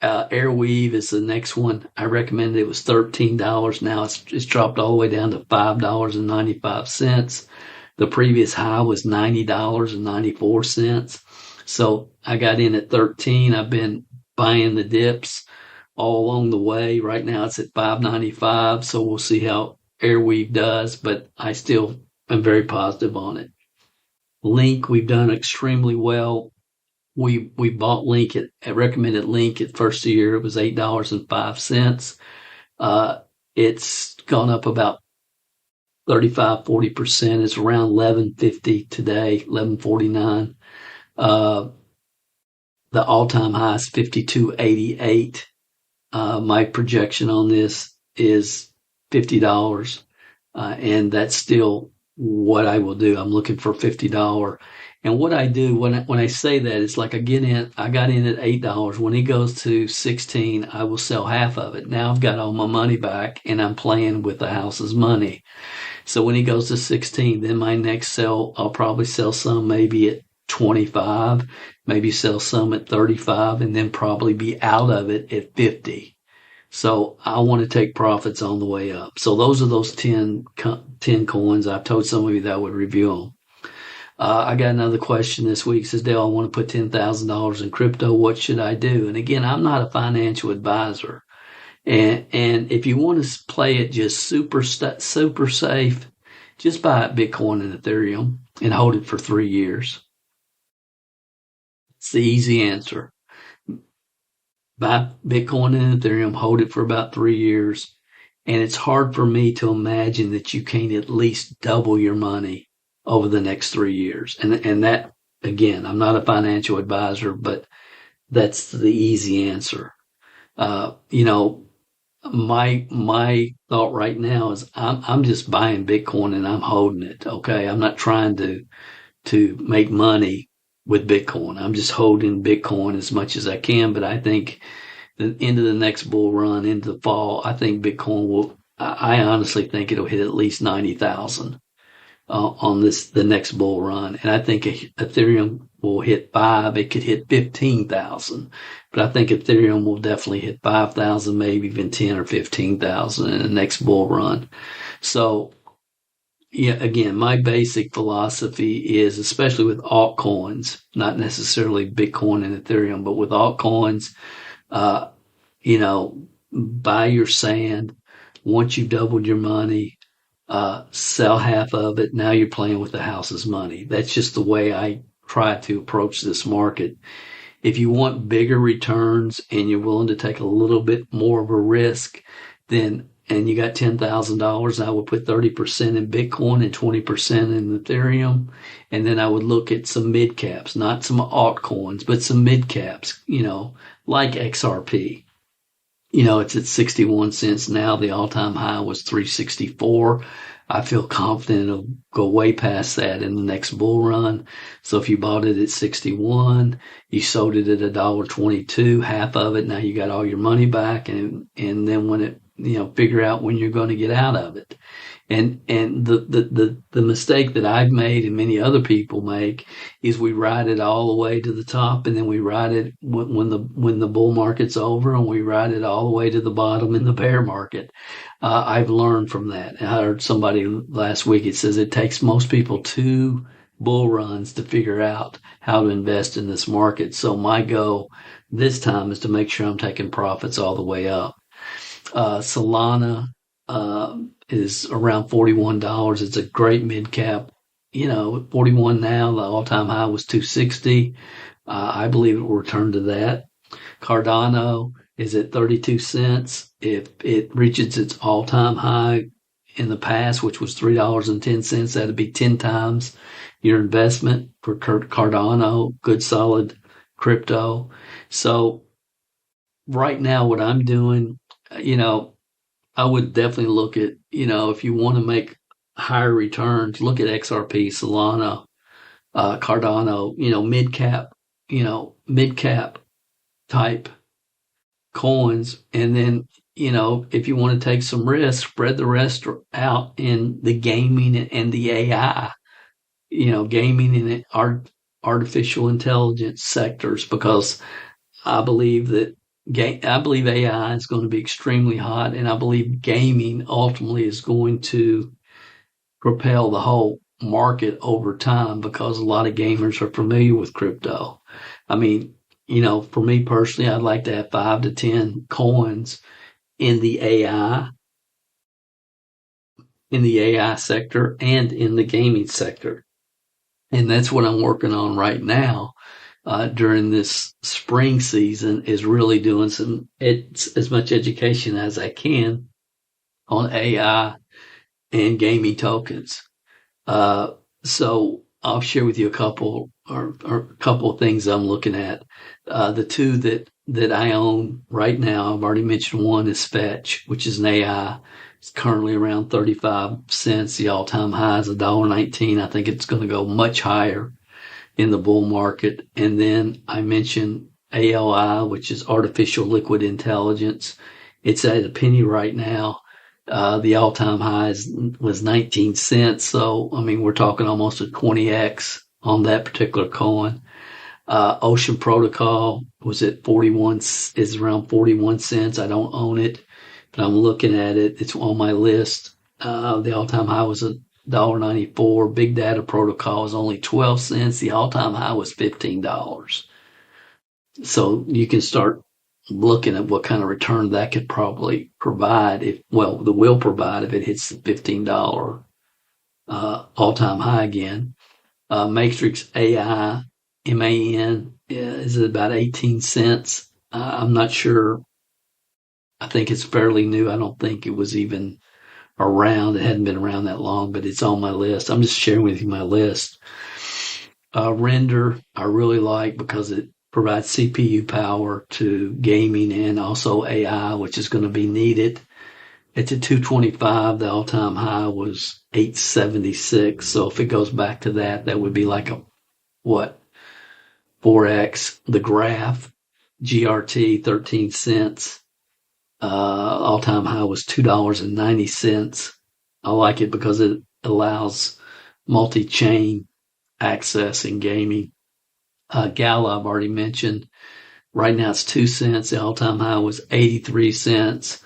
Airweave is the next one. I recommended it was $13. Now it's dropped all the way down to $5.95. The previous high was $90.94. So I got in at 13. I've been buying the dips all along the way. Right now it's at $5.95. So we'll see how Airweave does, but I still am very positive on it. Link, we've done extremely well. We bought Link I recommended Link at first of the year. It was $8.05. It's gone up about 35-40%. It's around $11.50 today, $11.49. The all-time high is $52.88. My projection on this is $50, and that's still what I will do. I'm looking for $50. And what I do when I say that, it's like I got in at $8. When it goes to 16, I will sell half of it. Now I've got all my money back, and I'm playing with the house's money. So when it goes to 16, then my next sell, I'll probably sell some maybe at 25, maybe sell some at 35, and then probably be out of it at 50. So I want to take profits on the way up. So those are those 10 coins. I've told some of you that I would review them. I got another question this week. It says, Dale, I want to put $10,000 in crypto. What should I do? And again, I'm not a financial advisor. And if you want to play it just super safe, just buy Bitcoin and Ethereum and hold it for 3 years. It's the easy answer. Buy Bitcoin and Ethereum, hold it for about 3 years. And it's hard for me to imagine that you can't at least double your money over the next 3 years. And that, again, I'm not a financial advisor, but that's the easy answer. My thought right now is I'm just buying Bitcoin and I'm holding it. Okay. I'm not trying to make money with Bitcoin. I'm just holding Bitcoin as much as I can. But I think into the next bull run, into the fall, I think Bitcoin I honestly think it'll hit at least 90,000 on the next bull run. And I think Ethereum will hit 5. It could hit 15,000, but I think Ethereum will definitely hit 5,000, maybe even 10 or 15,000 in the next bull run. So yeah, again, my basic philosophy is, especially with altcoins, not necessarily Bitcoin and Ethereum, but with altcoins, buy your sand. Once you've doubled your money, sell half of it. Now you're playing with the house's money. That's just the way I try to approach this market. If you want bigger returns and you're willing to take a little bit more of a risk, and you got $10,000, I would put 30% in Bitcoin and 20% in Ethereum. And then I would look at some mid caps, not some altcoins, but some mid caps, like XRP. It's at 61 cents now. The all-time high was 364. I feel confident it'll go way past that in the next bull run. So if you bought it at 61, you sold it at $1.22, half of it, now you got all your money back, and then when it, figure out when you're going to get out of it. And the mistake that I've made and many other people make is we ride it all the way to the top, and then we ride it when the bull market's over, and we ride it all the way to the bottom in the bear market. I've learned from that. I heard somebody last week, it says it takes most people 2 bull runs to figure out how to invest in this market. So my goal this time is to make sure I'm taking profits all the way up. Solana is around $41. It's a great mid cap. 41 now. The all-time high was 260. I believe it will return to that. Cardano is at 32 cents. If it reaches its all-time high in the past, which was $3.10, that'd be 10 times your investment for Cardano. Good, solid crypto. So right now, what I'm doing, I would definitely look at, if you want to make higher returns, look at XRP, Solana, Cardano, mid-cap type coins. And then, if you want to take some risk, spread the rest out in the gaming and the AI, gaming and artificial intelligence sectors, because I believe AI is going to be extremely hot, and I believe gaming ultimately is going to propel the whole market over time, because a lot of gamers are familiar with crypto. I mean, for me personally, I'd like to have 5 to 10 coins in the AI sector and in the gaming sector. And that's what I'm working on right now. During this spring season, is really doing as much education as I can on AI and gaming tokens. So I'll share with you a couple of things I'm looking at. The 2 that I own right now, I've already mentioned. One is Fetch, which is an AI. It's currently around 35 cents. The all-time high is $1.19. I think it's going to go much higher in the bull market. And then I mentioned ALI, which is artificial liquid intelligence. It's at a penny right now. The all-time high was 19 cents. So, we're talking almost a 20x on that particular coin. Ocean Protocol was at is around 41 cents. I don't own it, but I'm looking at it. It's on my list. The all-time high was $1.94. Big Data Protocol is only 12 cents. The all-time high was $15. So you can start looking at what kind of return that could probably provide if it hits the $15 all-time high again. Matrix AI, MAN, is at about 18 cents. I'm not sure. I think it's fairly new. I don't think it was even around. It hadn't been around that long, but it's on my list. I'm just sharing with you my list. Render, I really like, because it provides CPU power to gaming and also AI, which is going to be needed. It's at 225. The all-time high was 876. So if it goes back to that would be like 4x. The Graph, GRT, 13 cents. All-time high was $2.90. I like it because it allows multi-chain access in gaming. Gala, I've already mentioned. Right now it's 2 cents. The all-time high was 83 cents.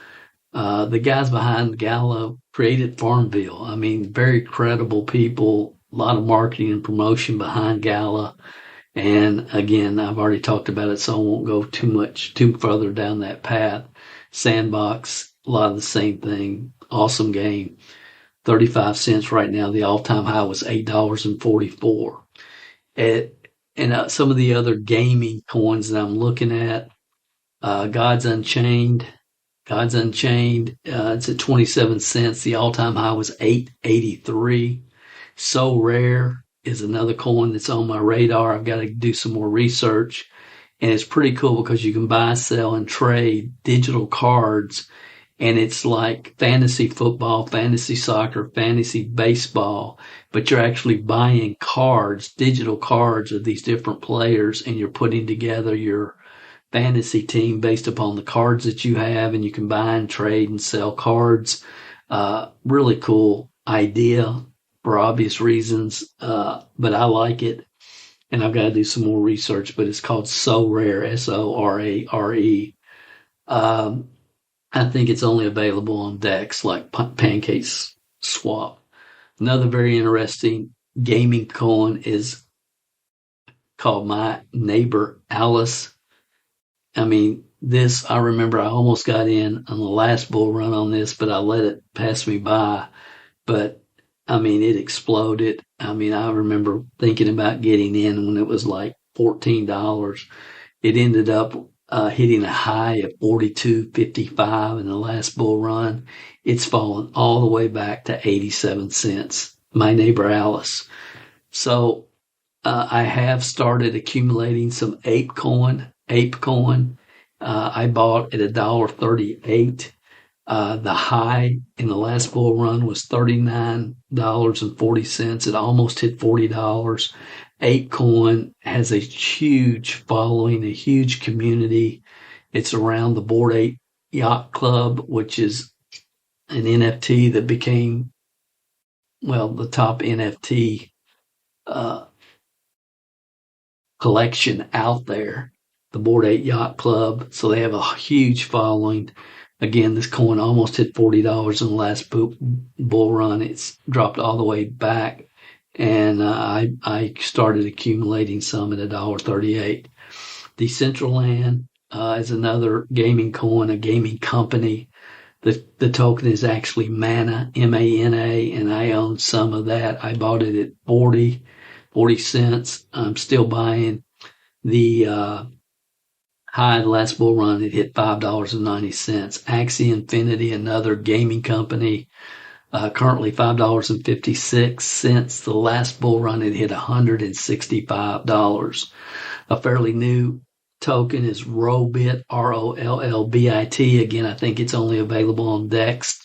The guys behind Gala created Farmville. Very credible people, a lot of marketing and promotion behind Gala. And again, I've already talked about it, so I won't go too further down that path. Sandbox, a lot of the same thing. Awesome game. 35 cents right now. The all-time high was $8.44. And some of the other gaming coins that I'm looking at, Gods Unchained. It's at 27 cents. The all-time high was $8.83. So Rare is another coin that's on my radar. I've got to do some more research. And it's pretty cool because you can buy, sell, and trade digital cards and it's like fantasy football, fantasy soccer, fantasy baseball, but you're actually buying cards, digital cards of these different players, and you're putting together your fantasy team based upon the cards that you have, and you can buy and trade and sell cards. Really cool idea for obvious reasons, but I like it, and I've got to do some more research, but it's called So Rare, SORARE. I think it's only available on DEX like Pancakes Swap. Another very interesting gaming coin is called My Neighbor Alice. I mean, this, I remember I almost got in on the last bull run on this, but I let it pass me by. But I mean, it exploded. I mean, I remember thinking about getting in when it was like $14. It ended up hitting a high of 42.55 in the last bull run. It's fallen all the way back to 87 cents. My Neighbor Alice. So I have started accumulating some ape coin. I bought at $1.38. The high in the last bull run was $39.40. It almost hit $40. Apecoin has a huge following, a huge community. It's around the Bored Ape Yacht Club, which is an NFT that became, well, the top NFT collection out there, the Bored Ape Yacht Club. So they have a huge following. Again, this coin almost hit $40 in the last bull run. It's dropped all the way back, and I started accumulating some at $1.38. Decentraland is another gaming coin, a gaming company. The token is actually Mana, MANA, and I own some of that. I bought it at 40 cents. I'm still buying. The high of the last bull run, it hit $5.90. Axie Infinity, another gaming company, currently $5.56. The last bull run, it hit $165. A fairly new token is Rollbit, ROLLBIT. Again, I think it's only available on DEX.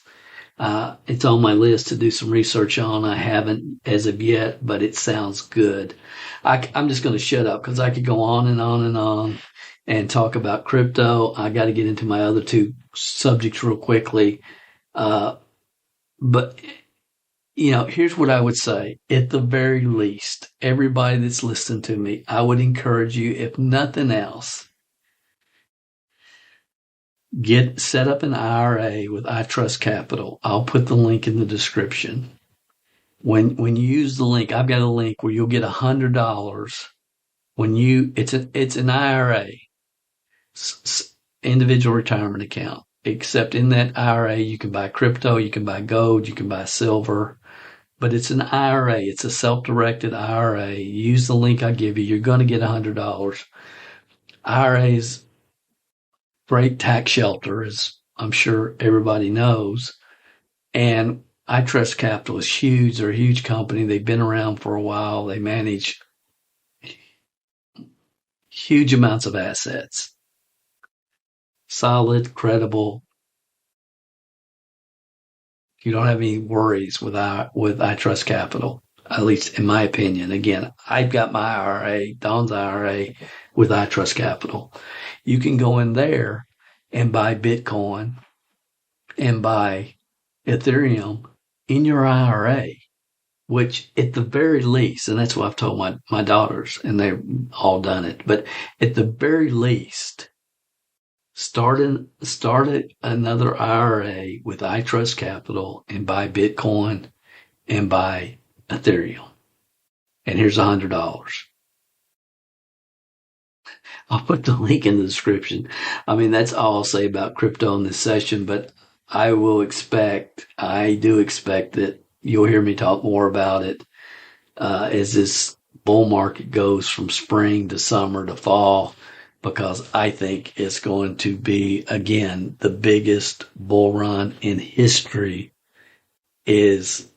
It's on my list to do some research on. I haven't as of yet, but it sounds good. I'm just going to shut up because I could go on and on and on and talk about crypto. I got to get into my other two subjects real quickly. But, you know, here's what I would say. At the very least, everybody that's listening to me, I would encourage you, if nothing else, set up an IRA with iTrust Capital. I'll put the link in the description. When you use the link, I've got a link where you'll get $100 when it's an IRA, individual retirement account. Except in that IRA, you can buy crypto, you can buy gold, you can buy silver, but it's an IRA. It's a self-directed IRA. Use the link I give you. You're going to get $100. IRAs, great tax shelter, as I'm sure everybody knows. And iTrust Capital is huge. They're a huge company. They've been around for a while. They manage huge amounts of assets. Solid, credible. You don't have any worries with iTrust Capital, at least in my opinion. Again, I've got my IRA, Don's IRA, with iTrust Capital. You can go in there and buy Bitcoin and buy Ethereum in your IRA, which at the very least, and that's what I've told my daughters, and they've all done it, but at the very least, start another IRA with iTrust Capital and buy Bitcoin and buy Ethereum. And here's $100. I'll put the link in the description. I mean, that's all I'll say about crypto in this session, but I do expect that you'll hear me talk more about it as this bull market goes from spring to summer to fall, because I think it's going to be, again, the biggest bull run in history is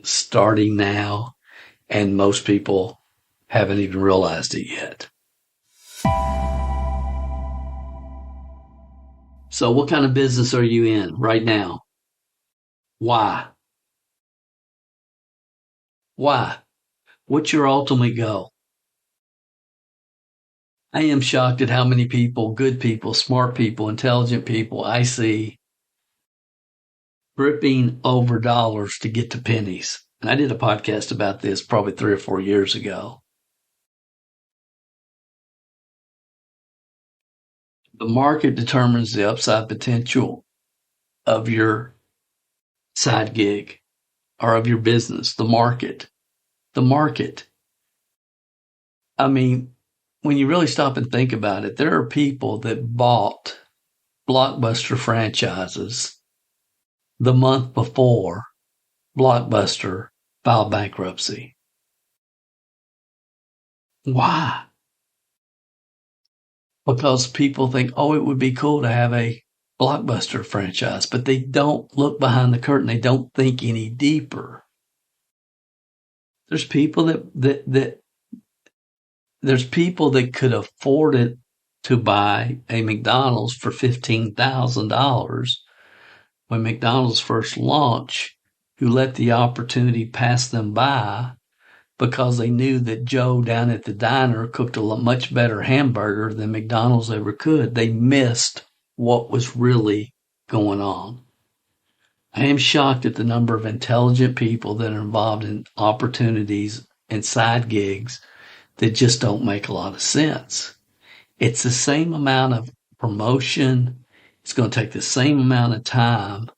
starting now, and most people haven't even realized it yet. So what kind of business are you in right now? Why? Why? What's your ultimate goal? I am shocked at how many people, good people, smart people, intelligent people I see ripping over dollars to get to pennies. And I did a podcast about this probably 3 or 4 years ago. The market determines the upside potential of your side gig or of your business. The market. I mean, when you really stop and think about it, there are people that bought Blockbuster franchises the month before Blockbuster filed bankruptcy. Why? Because people think, oh, it would be cool to have a Blockbuster franchise, but they don't look behind the curtain. They don't think any deeper. There's people that could afford it to buy a McDonald's for $15,000 when McDonald's first launched, who let the opportunity pass them by because they knew that Joe down at the diner cooked a much better hamburger than McDonald's ever could. They missed what was really going on. I am shocked at the number of intelligent people that are involved in opportunities and side gigs that just don't make a lot of sense. It's the same amount of promotion. It's going to take the same amount of time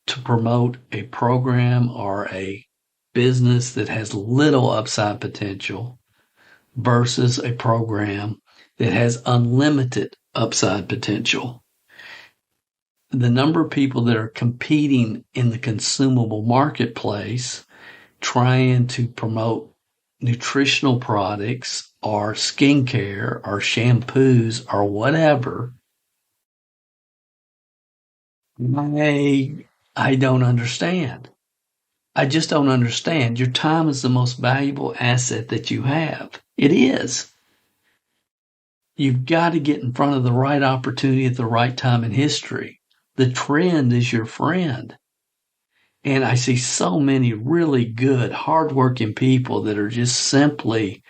to promote a program or a business that has little upside potential versus a program that has unlimited upside potential. The number of people that are competing in the consumable marketplace trying to promote nutritional products or skincare or shampoos or whatever, I don't understand. I just don't understand. Your time is the most valuable asset that you have. It is. You've got to get in front of the right opportunity at the right time in history. The trend is your friend. And I see so many really good, hardworking people that are just simply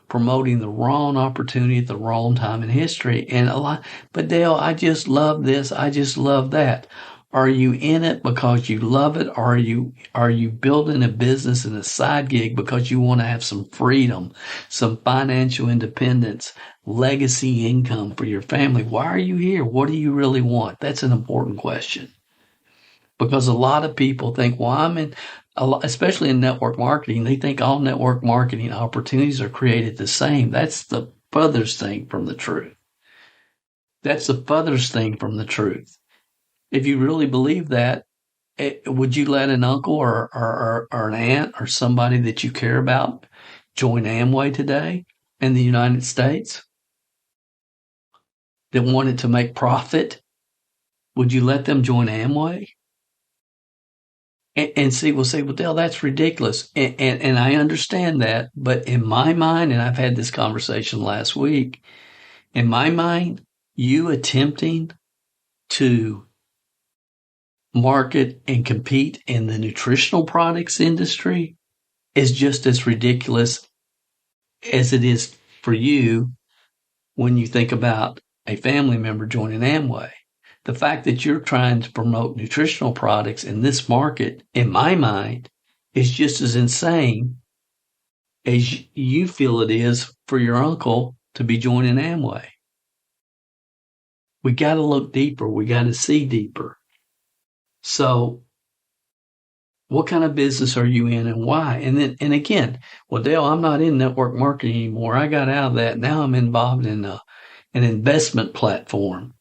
promoting the wrong opportunity at the wrong time in history. And but Dale, I just love this. I just love that. Are you in it because you love it? Or are you building a business and a side gig because you want to have some freedom, some financial independence, legacy income for your family? Why are you here? What do you really want? That's an important question. Because a lot of people think, well, especially in network marketing, they think all network marketing opportunities are created the same. That's the furthest thing from the truth. If you really believe that, would you let an uncle or an aunt or somebody that you care about join Amway today in the United States that wanted to make profit? Would you let them join Amway? And say, well, Dale, that's ridiculous. And I understand that. But in my mind, and I've had this conversation last week, in my mind, you attempting to market and compete in the nutritional products industry is just as ridiculous as it is for you when you think about a family member joining Amway. The fact that you're trying to promote nutritional products in this market, in my mind, is just as insane as you feel it is for your uncle to be joining Amway. We got to look deeper. We got to see deeper. So what kind of business are you in and why? And again, well, Dale, I'm not in network marketing anymore. I got out of that. Now I'm involved in an investment platform.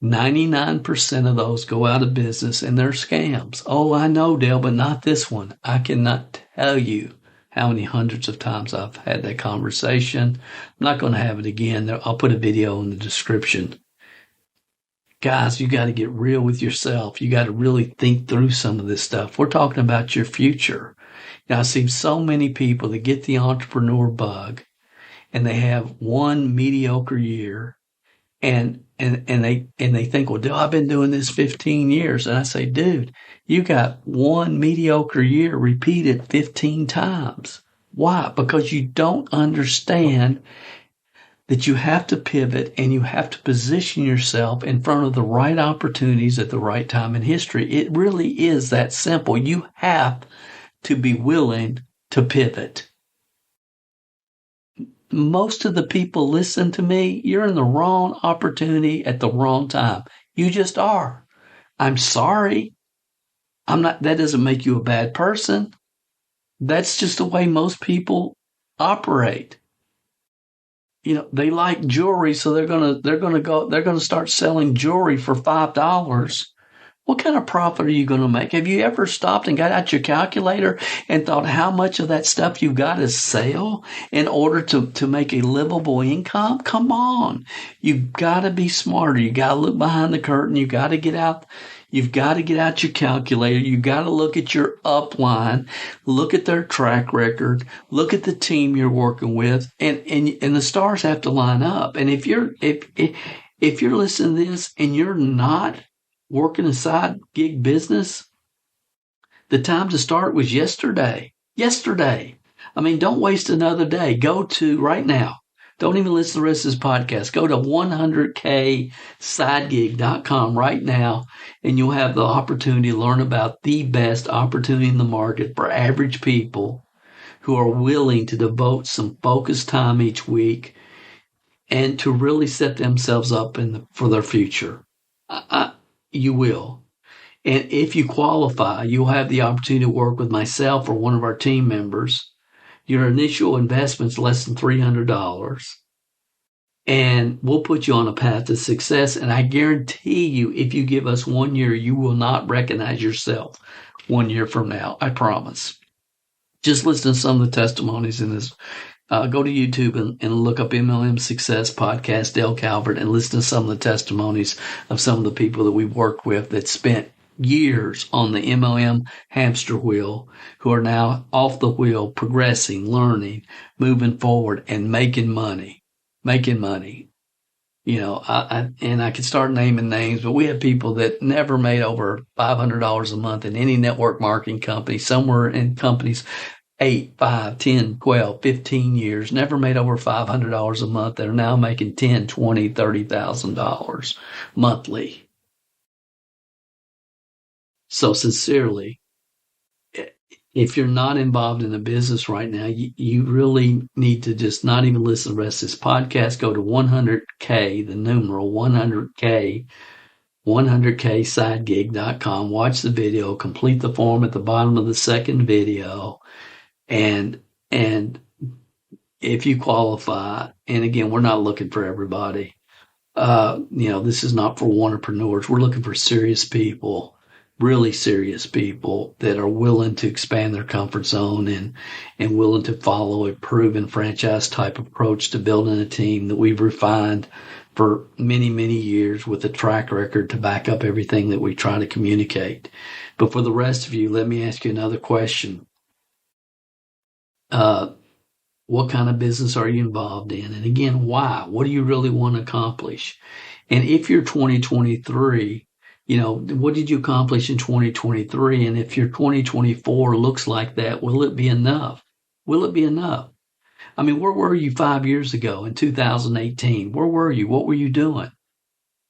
99% of those go out of business and they're scams. Oh, I know, Dale, but not this one. I cannot tell you how many hundreds of times I've had that conversation. I'm not going to have it again. I'll put a video in the description. Guys, you got to get real with yourself. You got to really think through some of this stuff. We're talking about your future. Now, I see so many people that get the entrepreneur bug and they have one mediocre year they think, well, I've been doing this 15 years. And I say, dude, you got one mediocre year repeated 15 times. Why? Because you don't understand that you have to pivot and you have to position yourself in front of the right opportunities at the right time in history. It really is that simple. You have to be willing to pivot. Most of the people listen to me, you're in the wrong opportunity at the wrong time. You just are. I'm sorry. That doesn't make you a bad person. That's just the way most people operate. They like jewelry, so they're gonna start selling jewelry for $5. What kind of profit are you going to make? Have you ever stopped and got out your calculator and thought how much of that stuff you've got to sell in order to make a livable income? Come on. You've got to be smarter. You got to look behind the curtain. You've got to get out your calculator. You've got to look at your upline, look at their track record, look at the team you're working with, and the stars have to line up. And if you're listening to this and you're not working a side gig business, the time to start was yesterday. I mean, don't waste another day. Go to right now. Don't even listen to the rest of this podcast. Go to 100ksidegig.com right now, and you'll have the opportunity to learn about the best opportunity in the market for average people who are willing to devote some focused time each week and to really set themselves up for their future. You will. And if you qualify, you'll have the opportunity to work with myself or one of our team members. Your initial investment's less than $300. And we'll put you on a path to success. And I guarantee you, if you give us 1 year, you will not recognize yourself 1 year from now. I promise. Just listen to some of the testimonies in this. Go to YouTube and look up MLM Success Podcast, Dale Calvert, and listen to some of the testimonies of some of the people that we work with that spent years on the MLM hamster wheel, who are now off the wheel, progressing, learning, moving forward, and making money. I could start naming names, but we have people that never made over $500 a month in any network marketing company, somewhere in companies 8, 5, 10, 12, 15 years, never made over $500 a month. They're now making $10,000, $20,000, $30,000 monthly. So sincerely, if you're not involved in a business right now, you really need to just not even listen to the rest of this podcast. Go to 100K, the numeral 100ksidegig.com. Watch the video, complete the form at the bottom of the second video. And if you qualify, and again, we're not looking for everybody. This is not for entrepreneurs. We're looking for serious people, really serious people that are willing to expand their comfort zone and willing to follow a proven franchise type approach to building a team that we've refined for many, many years with a track record to back up everything that we try to communicate. But for the rest of you, let me ask you another question. What kind of business are you involved in? And again, why? What do you really want to accomplish? And if you're 2023, what did you accomplish in 2023? And if your 2024 looks like that, will it be enough? Will it be enough? I mean, where were you 5 years ago in 2018? Where were you? What were you doing?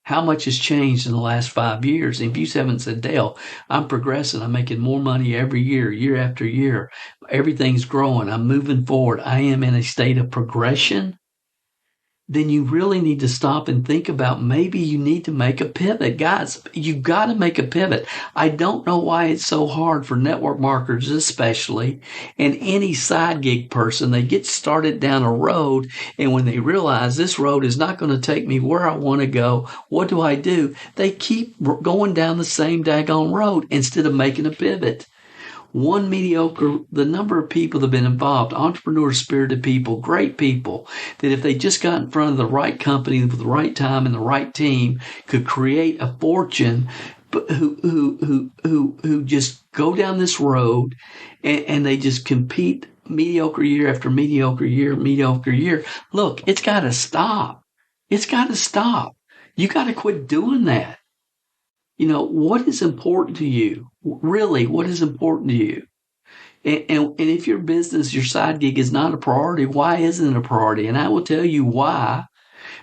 How much has changed in the last 5 years? And if you haven't said, Dale, I'm progressing. I'm making more money every year, year after year. Everything's growing. I'm moving forward. I am in a state of progression. Then you really need to stop and think about maybe you need to make a pivot. Guys, you've got to make a pivot. I don't know why it's so hard for network marketers especially, and any side gig person. They get started down a road, and when they realize this road is not going to take me where I want to go, what do? They keep going down the same daggone road instead of making a pivot. The number of people that have been involved, entrepreneurs, spirited people, great people, that if they just got in front of the right company with the right time and the right team, could create a fortune, but who just go down this road and they just compete mediocre year after mediocre year. Look, it's got to stop. It's got to stop. You got to quit doing that. What is important to you? Really, what is important to you? And if your business, your side gig is not a priority, why isn't it a priority? And I will tell you why.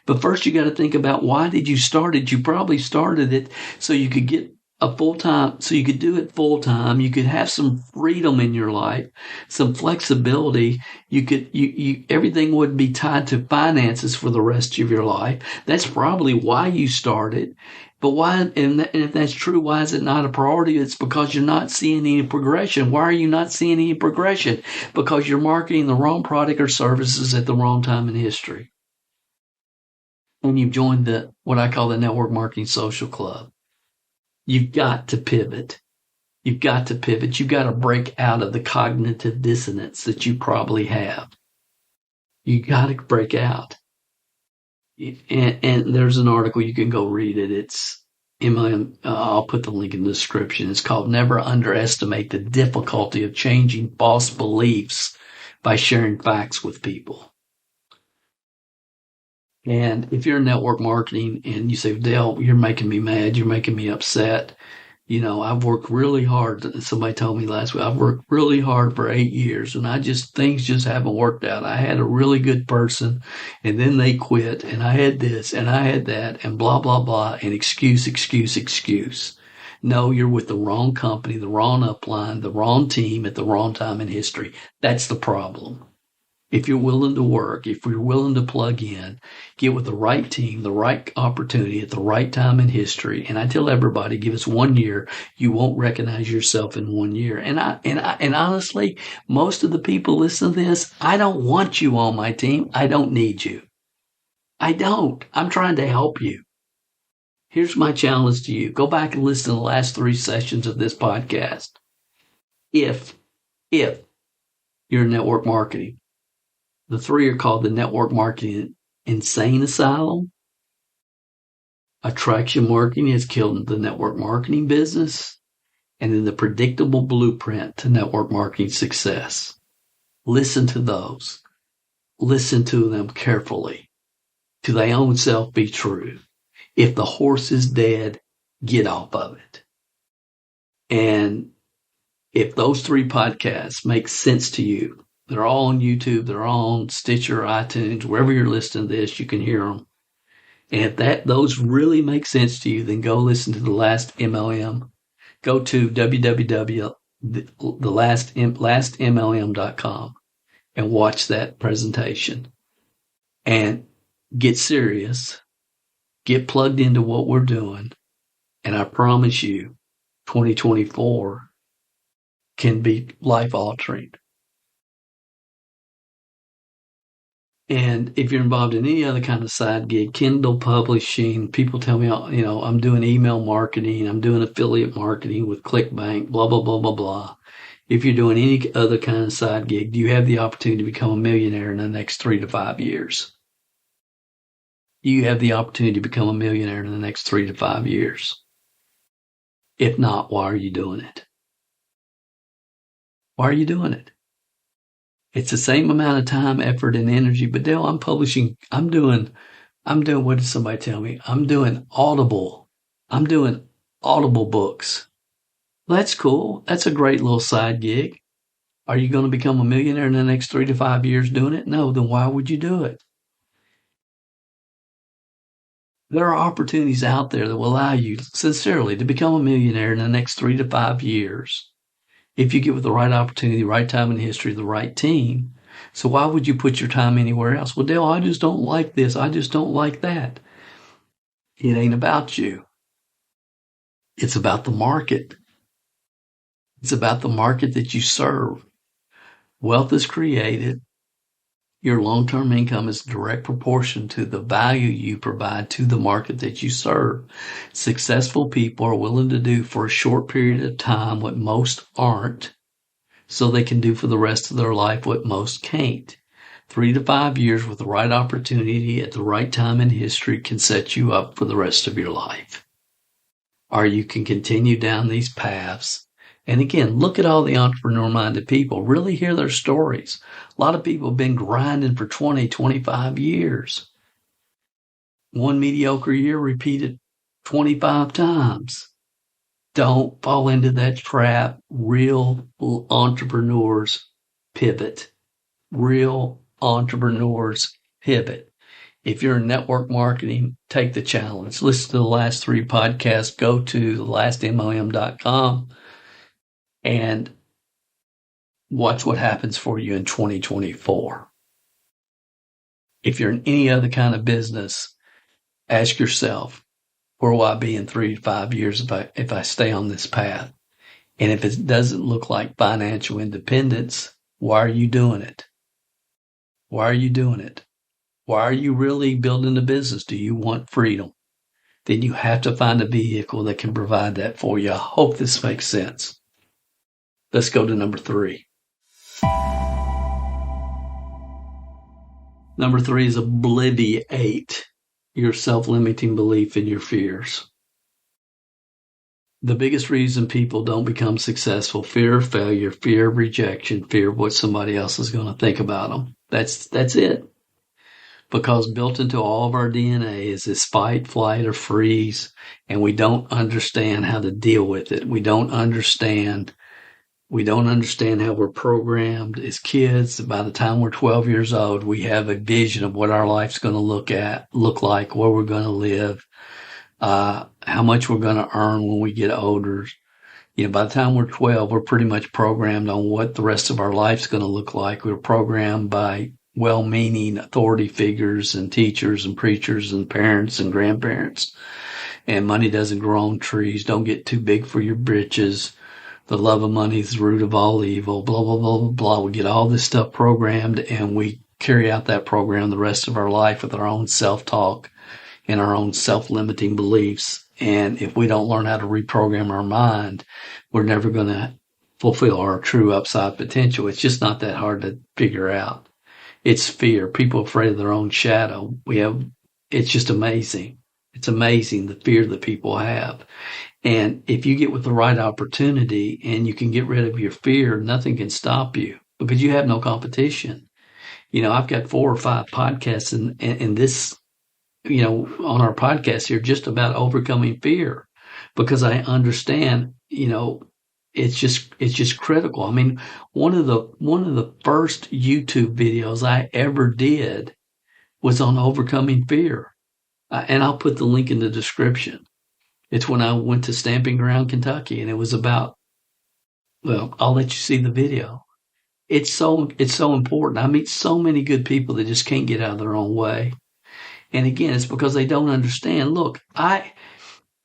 But first, you got to think about, why did you start it? You probably started it so you could get a full time, so you could do it full time. You could have some freedom in your life, some flexibility. Everything wouldn't be tied to finances for the rest of your life. That's probably why you started. But why, and if that's true, why is it not a priority? It's because you're not seeing any progression. Why are you not seeing any progression? Because you're marketing the wrong product or services at the wrong time in history. And you've joined what I call the Network Marketing Social Club. You've got to pivot. You've got to pivot. You've got to break out of the cognitive dissonance that you probably have. You got to break out. And there's an article, you can go read it. It's MLM. I'll put the link in the description. It's called "Never Underestimate the Difficulty of Changing False Beliefs by Sharing Facts with People." And if you're in network marketing and you say, "Dale, you're making me mad, you're making me upset. I've worked really hard." Somebody told me last week, "I've worked really hard for 8 years and things just haven't worked out. I had a really good person and then they quit and I had this and I had that and blah, blah, blah, and excuse, excuse, excuse." No, you're with the wrong company, the wrong upline, the wrong team at the wrong time in history. That's the problem. If you're willing to work, if you're willing to plug in, get with the right team, the right opportunity at the right time in history. And I tell everybody, give us 1 year, you won't recognize yourself in 1 year. And honestly, most of the people listening to this, I don't want you on my team. I don't need you. I don't. I'm trying to help you. Here's my challenge to you. Go back and listen to the last 3 sessions of this podcast. If you're in network marketing, the 3 are called the Network Marketing Insane Asylum. Attraction marketing has killed the network marketing business. And then the Predictable Blueprint to Network Marketing Success. Listen to those. Listen to them carefully. To thy own self be true. If the horse is dead, get off of it. And if those 3 podcasts make sense to you, they're all on YouTube. They're all on Stitcher, iTunes, wherever you're listening to this, you can hear them. And if those really make sense to you, then go listen to the last MLM. Go to www.lastmlm.com and watch that presentation. And get serious. Get plugged into what we're doing. And I promise you, 2024 can be life-altering. And if you're involved in any other kind of side gig, Kindle publishing, people tell me, I'm doing email marketing, I'm doing affiliate marketing with ClickBank, blah, blah, blah, blah, blah. If you're doing any other kind of side gig, do you have the opportunity to become a millionaire in the next 3 to 5 years? Do you have the opportunity to become a millionaire in the next 3 to 5 years? If not, why are you doing it? Why are you doing it? It's the same amount of time, effort, and energy. But Dale, I'm doing, what did somebody tell me? I'm doing Audible books. Well, that's cool. That's a great little side gig. Are you going to become a millionaire in the next 3 to 5 years doing it? No, then why would you do it? There are opportunities out there that will allow you sincerely to become a millionaire in the next 3 to 5 years. If you get with the right opportunity, right time in history, the right team. So why would you put your time anywhere else? Well, Dale, I just don't like this. I just don't like that. It ain't about you. It's about the market. It's about the market that you serve. Wealth is created. Your long-term income is direct proportion to the value you provide to the market that you serve. Successful people are willing to do for a short period of time what most aren't, so they can do for the rest of their life what most can't. 3 to 5 years with the right opportunity at the right time in history can set you up for the rest of your life. Or you can continue down these paths. And again, look at all the entrepreneur-minded people. Really hear their stories. A lot of people have been grinding for 20, 25 years. one mediocre year repeated 25 times. Don't fall into that trap. Real entrepreneurs pivot. Real entrepreneurs pivot. If you're in network marketing, take the challenge. Listen to the last 3 podcasts. Go to thelastmom.com and watch what happens for you in 2024. If you're in any other kind of business, ask yourself, where will I be in 3 to 5 years if I stay on this path? And if it doesn't look like financial independence, why are you doing it? Why are you doing it? Why are you really building a business? Do you want freedom? Then you have to find a vehicle that can provide that for you. I hope this makes sense. Let's go to number 3. Number 3 is obliviate your self-limiting belief in your fears. The biggest reason people don't become successful, fear of failure, fear of rejection, fear of what somebody else is going to think about them. That's it. Because built into all of our DNA is this fight, flight, or freeze, and we don't understand how to deal with it. We don't understand how we're programmed as kids. By the time we're 12 years old, we have a vision of what our life's going to look like, where we're going to live, how much we're going to earn when we get older. By the time we're 12, we're pretty much programmed on what the rest of our life's going to look like. We're programmed by well-meaning authority figures and teachers and preachers and parents and grandparents. And money doesn't grow on trees. Don't get too big for your britches. The love of money is the root of all evil. Blah, blah, blah, blah, blah. We get all this stuff programmed, and we carry out that program the rest of our life with our own self-talk and our own self-limiting beliefs. And if we don't learn how to reprogram our mind, we're never going to fulfill our true upside potential. It's just not that hard to figure out. It's fear. People are afraid of their own shadow. It's just amazing. It's amazing the fear that people have. And if you get with the right opportunity and you can get rid of your fear, nothing can stop you because you have no competition. I've got 4 or 5 podcasts and this, on our podcast here, just about overcoming fear because I understand, it's just critical. I mean, one of the first YouTube videos I ever did was on overcoming fear. And I'll put the link in the description. It's when I went to Stamping Ground, Kentucky, and it was about, I'll let you see the video. It's so important. I meet so many good people that just can't get out of their own way. And again, it's because they don't understand. Look,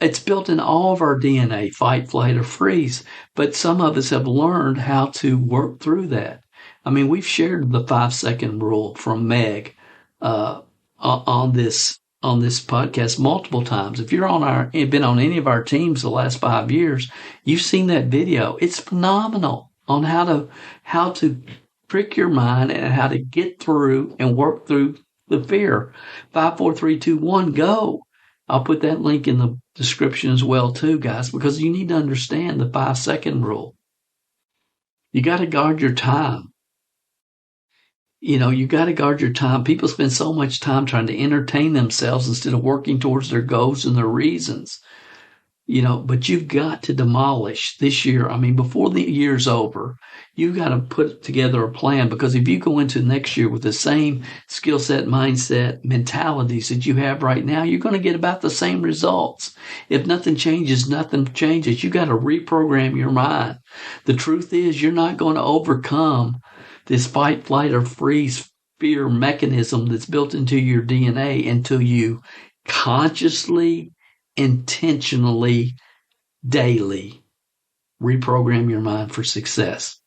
it's built in all of our DNA, fight, flight, or freeze. But some of us have learned how to work through that. I mean, we've shared the 5-second rule from Meg on this podcast multiple times. If you're been on any of our teams the last 5 years, you've seen that video. It's phenomenal on how to trick your mind and how to get through and work through the fear. 5, 4, 3, 2, 1, go. I'll put that link in the description as well too, guys, because you need to understand the 5-second rule. You got to guard your time. You got to guard your time. People spend so much time trying to entertain themselves instead of working towards their goals and their reasons. But you've got to demolish this year. I mean, before the year's over, you've got to put together a plan because if you go into next year with the same skill set, mindset, mentalities that you have right now, you're going to get about the same results. If nothing changes, nothing changes. You got to reprogram your mind. The truth is you're not going to overcome this fight, flight, or freeze fear mechanism that's built into your DNA until you consciously, intentionally, daily reprogram your mind for success.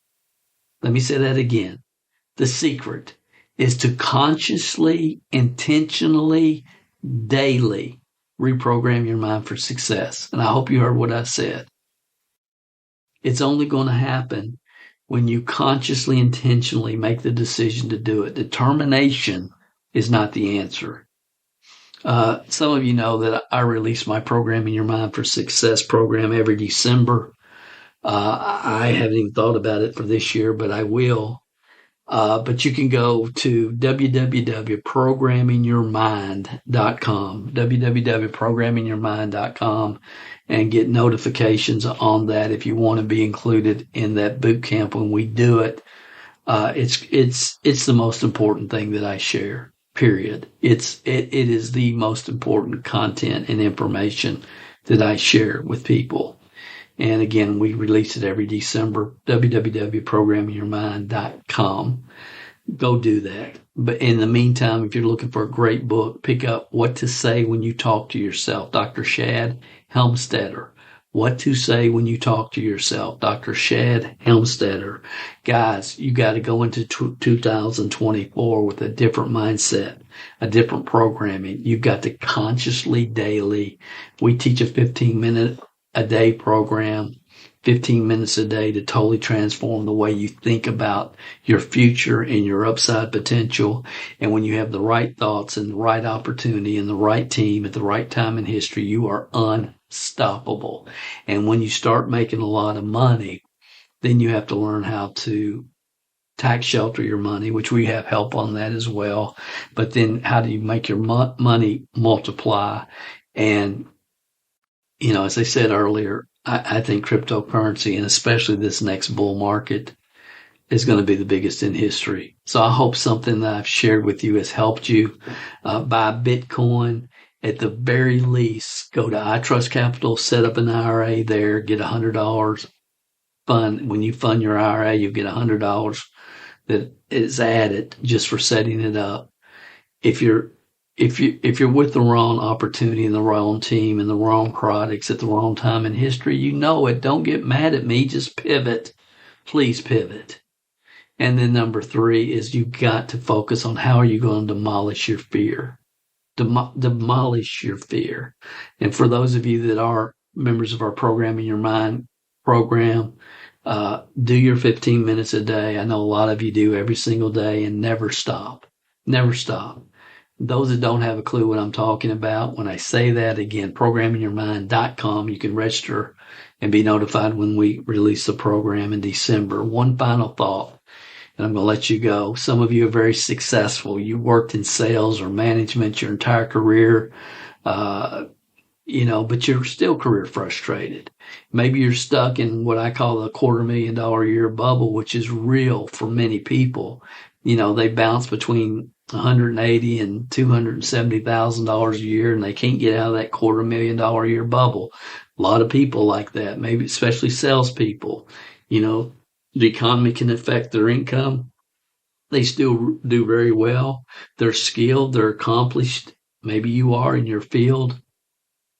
Let me say that again. The secret is to consciously, intentionally, daily reprogram your mind for success. And I hope you heard what I said. It's only going to happen when you consciously, intentionally make the decision to do it. Determination is not the answer. Some of you know that I release my Programming Your Mind for Success program every December. I haven't even thought about it for this year, but I will. But you can go to www.programmingyourmind.com, www.programmingyourmind.com, and get notifications on that if you want to be included in that boot camp when we do it. It's the most important thing that I share, period. It is the most important content and information that I share with people. And again, we release it every December, www.programmingyourmind.com. Go do that. But in the meantime, if you're looking for a great book, pick up What to Say When You Talk to Yourself, Dr. Shad Helmstetter. What to Say When You Talk to Yourself, Dr. Shad Helmstetter. Guys, you got to go into 2024 with a different mindset, a different programming. You've got to consciously daily. We teach a 15-minute a day program, 15 minutes a day to totally transform the way you think about your future and your upside potential. And when you have the right thoughts and the right opportunity and the right team at the right time in history, you are unstoppable. And when you start making a lot of money, then you have to learn how to tax shelter your money, which we have help on that as well. But then how do you make your money multiply? And as I said earlier, I think cryptocurrency, and especially this next bull market, is going to be the biggest in history. So I hope something that I've shared with you has helped you. Buy Bitcoin. At the very least, go to iTrust Capital, set up an IRA there, get $100 fund. When you fund your IRA, you get $100 that is added just for setting it up. If you're with the wrong opportunity and the wrong team and the wrong products at the wrong time in history, you know it. Don't get mad at me. Just pivot. Please pivot. And then number 3 is you got to focus on how are you going to demolish your fear. Demolish your fear. And for those of you that are members of our Programming Your Mind program, do your 15 minutes a day. I know a lot of you do every single day, and never stop. Never stop. Those that don't have a clue what I'm talking about, when I say that, again, programmingyourmind.com, you can register and be notified when we release the program in December. One final thought, and I'm going to let you go. Some of you are very successful. You worked in sales or management your entire career, but you're still career frustrated. Maybe you're stuck in what I call the $250,000 a year bubble, which is real for many people. They bounce between $180,000 and $270,000 a year, and they can't get out of that $250,000 a year bubble. A lot of people like that, maybe especially salespeople. The economy can affect their income. They still do very well. They're skilled. They're accomplished. Maybe you are in your field.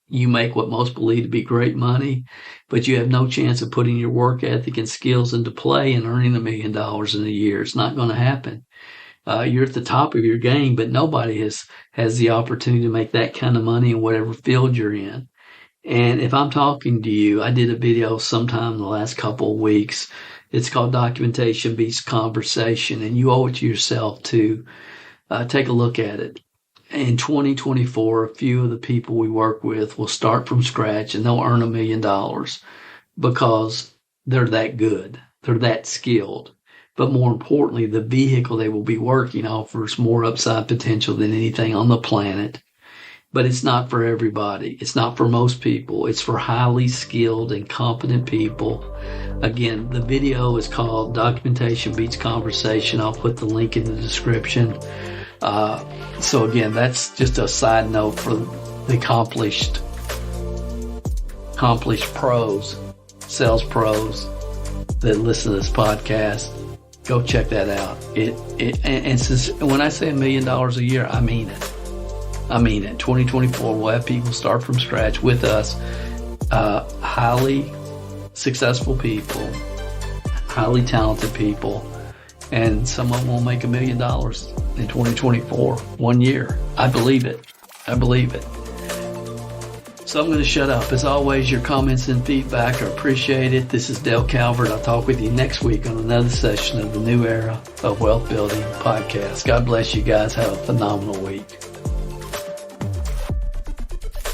You make what most believe to be great money, but you have no chance of putting your work ethic and skills into play and earning $1 million in a year. It's not going to happen. You're at the top of your game, but nobody has the opportunity to make that kind of money in whatever field you're in. And if I'm talking to you, I did a video sometime in the last couple of weeks. It's called Documentation Beats Conversation, and you owe it to yourself to take a look at it. In 2024, a few of the people we work with will start from scratch and they'll earn $1 million because they're that good. They're that skilled. But more importantly, the vehicle they will be working offers more upside potential than anything on the planet. But it's not for everybody. It's not for most people. It's for highly skilled and competent people. Again, the video is called Documentation Beats Conversation. I'll put the link in the description. So again, that's just a side note for the accomplished pros, sales pros that listen to this podcast. Go check that out. And since when I say $1 million a year, I mean it. 2024, we'll have people start from scratch with us. Highly successful people, highly talented people, and some of them will make $1 million in 2024, 1 year. I believe it. So I'm going to shut up. As always, your comments and feedback are appreciated. This is Dale Calvert. I'll talk with you next week on another session of the New Era of Wealth Building podcast. God bless you guys. Have a phenomenal week.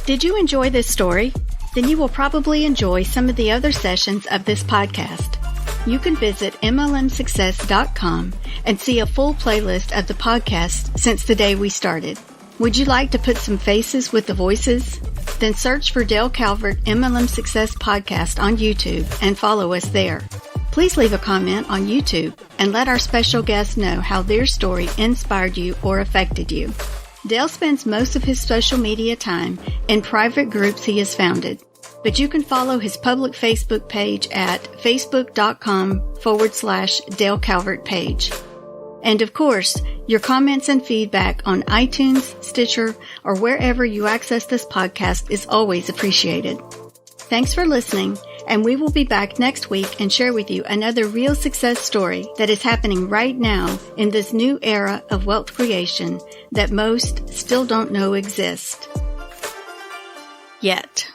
Did you enjoy this story? Then you will probably enjoy some of the other sessions of this podcast. You can visit MLMsuccess.com and see a full playlist of the podcast since the day we started. Would you like to put some faces with the voices? Then search for Dale Calvert MLM Success Podcast on YouTube and follow us there. Please leave a comment on YouTube and let our special guests know how their story inspired you or affected you. Dale spends most of his social media time in private groups he has founded, but you can follow his public Facebook page at facebook.com/Dale Calvert page. And of course, your comments and feedback on iTunes, Stitcher, or wherever you access this podcast is always appreciated. Thanks for listening, and we will be back next week and share with you another real success story that is happening right now in this new era of wealth creation that most still don't know exist. Yet.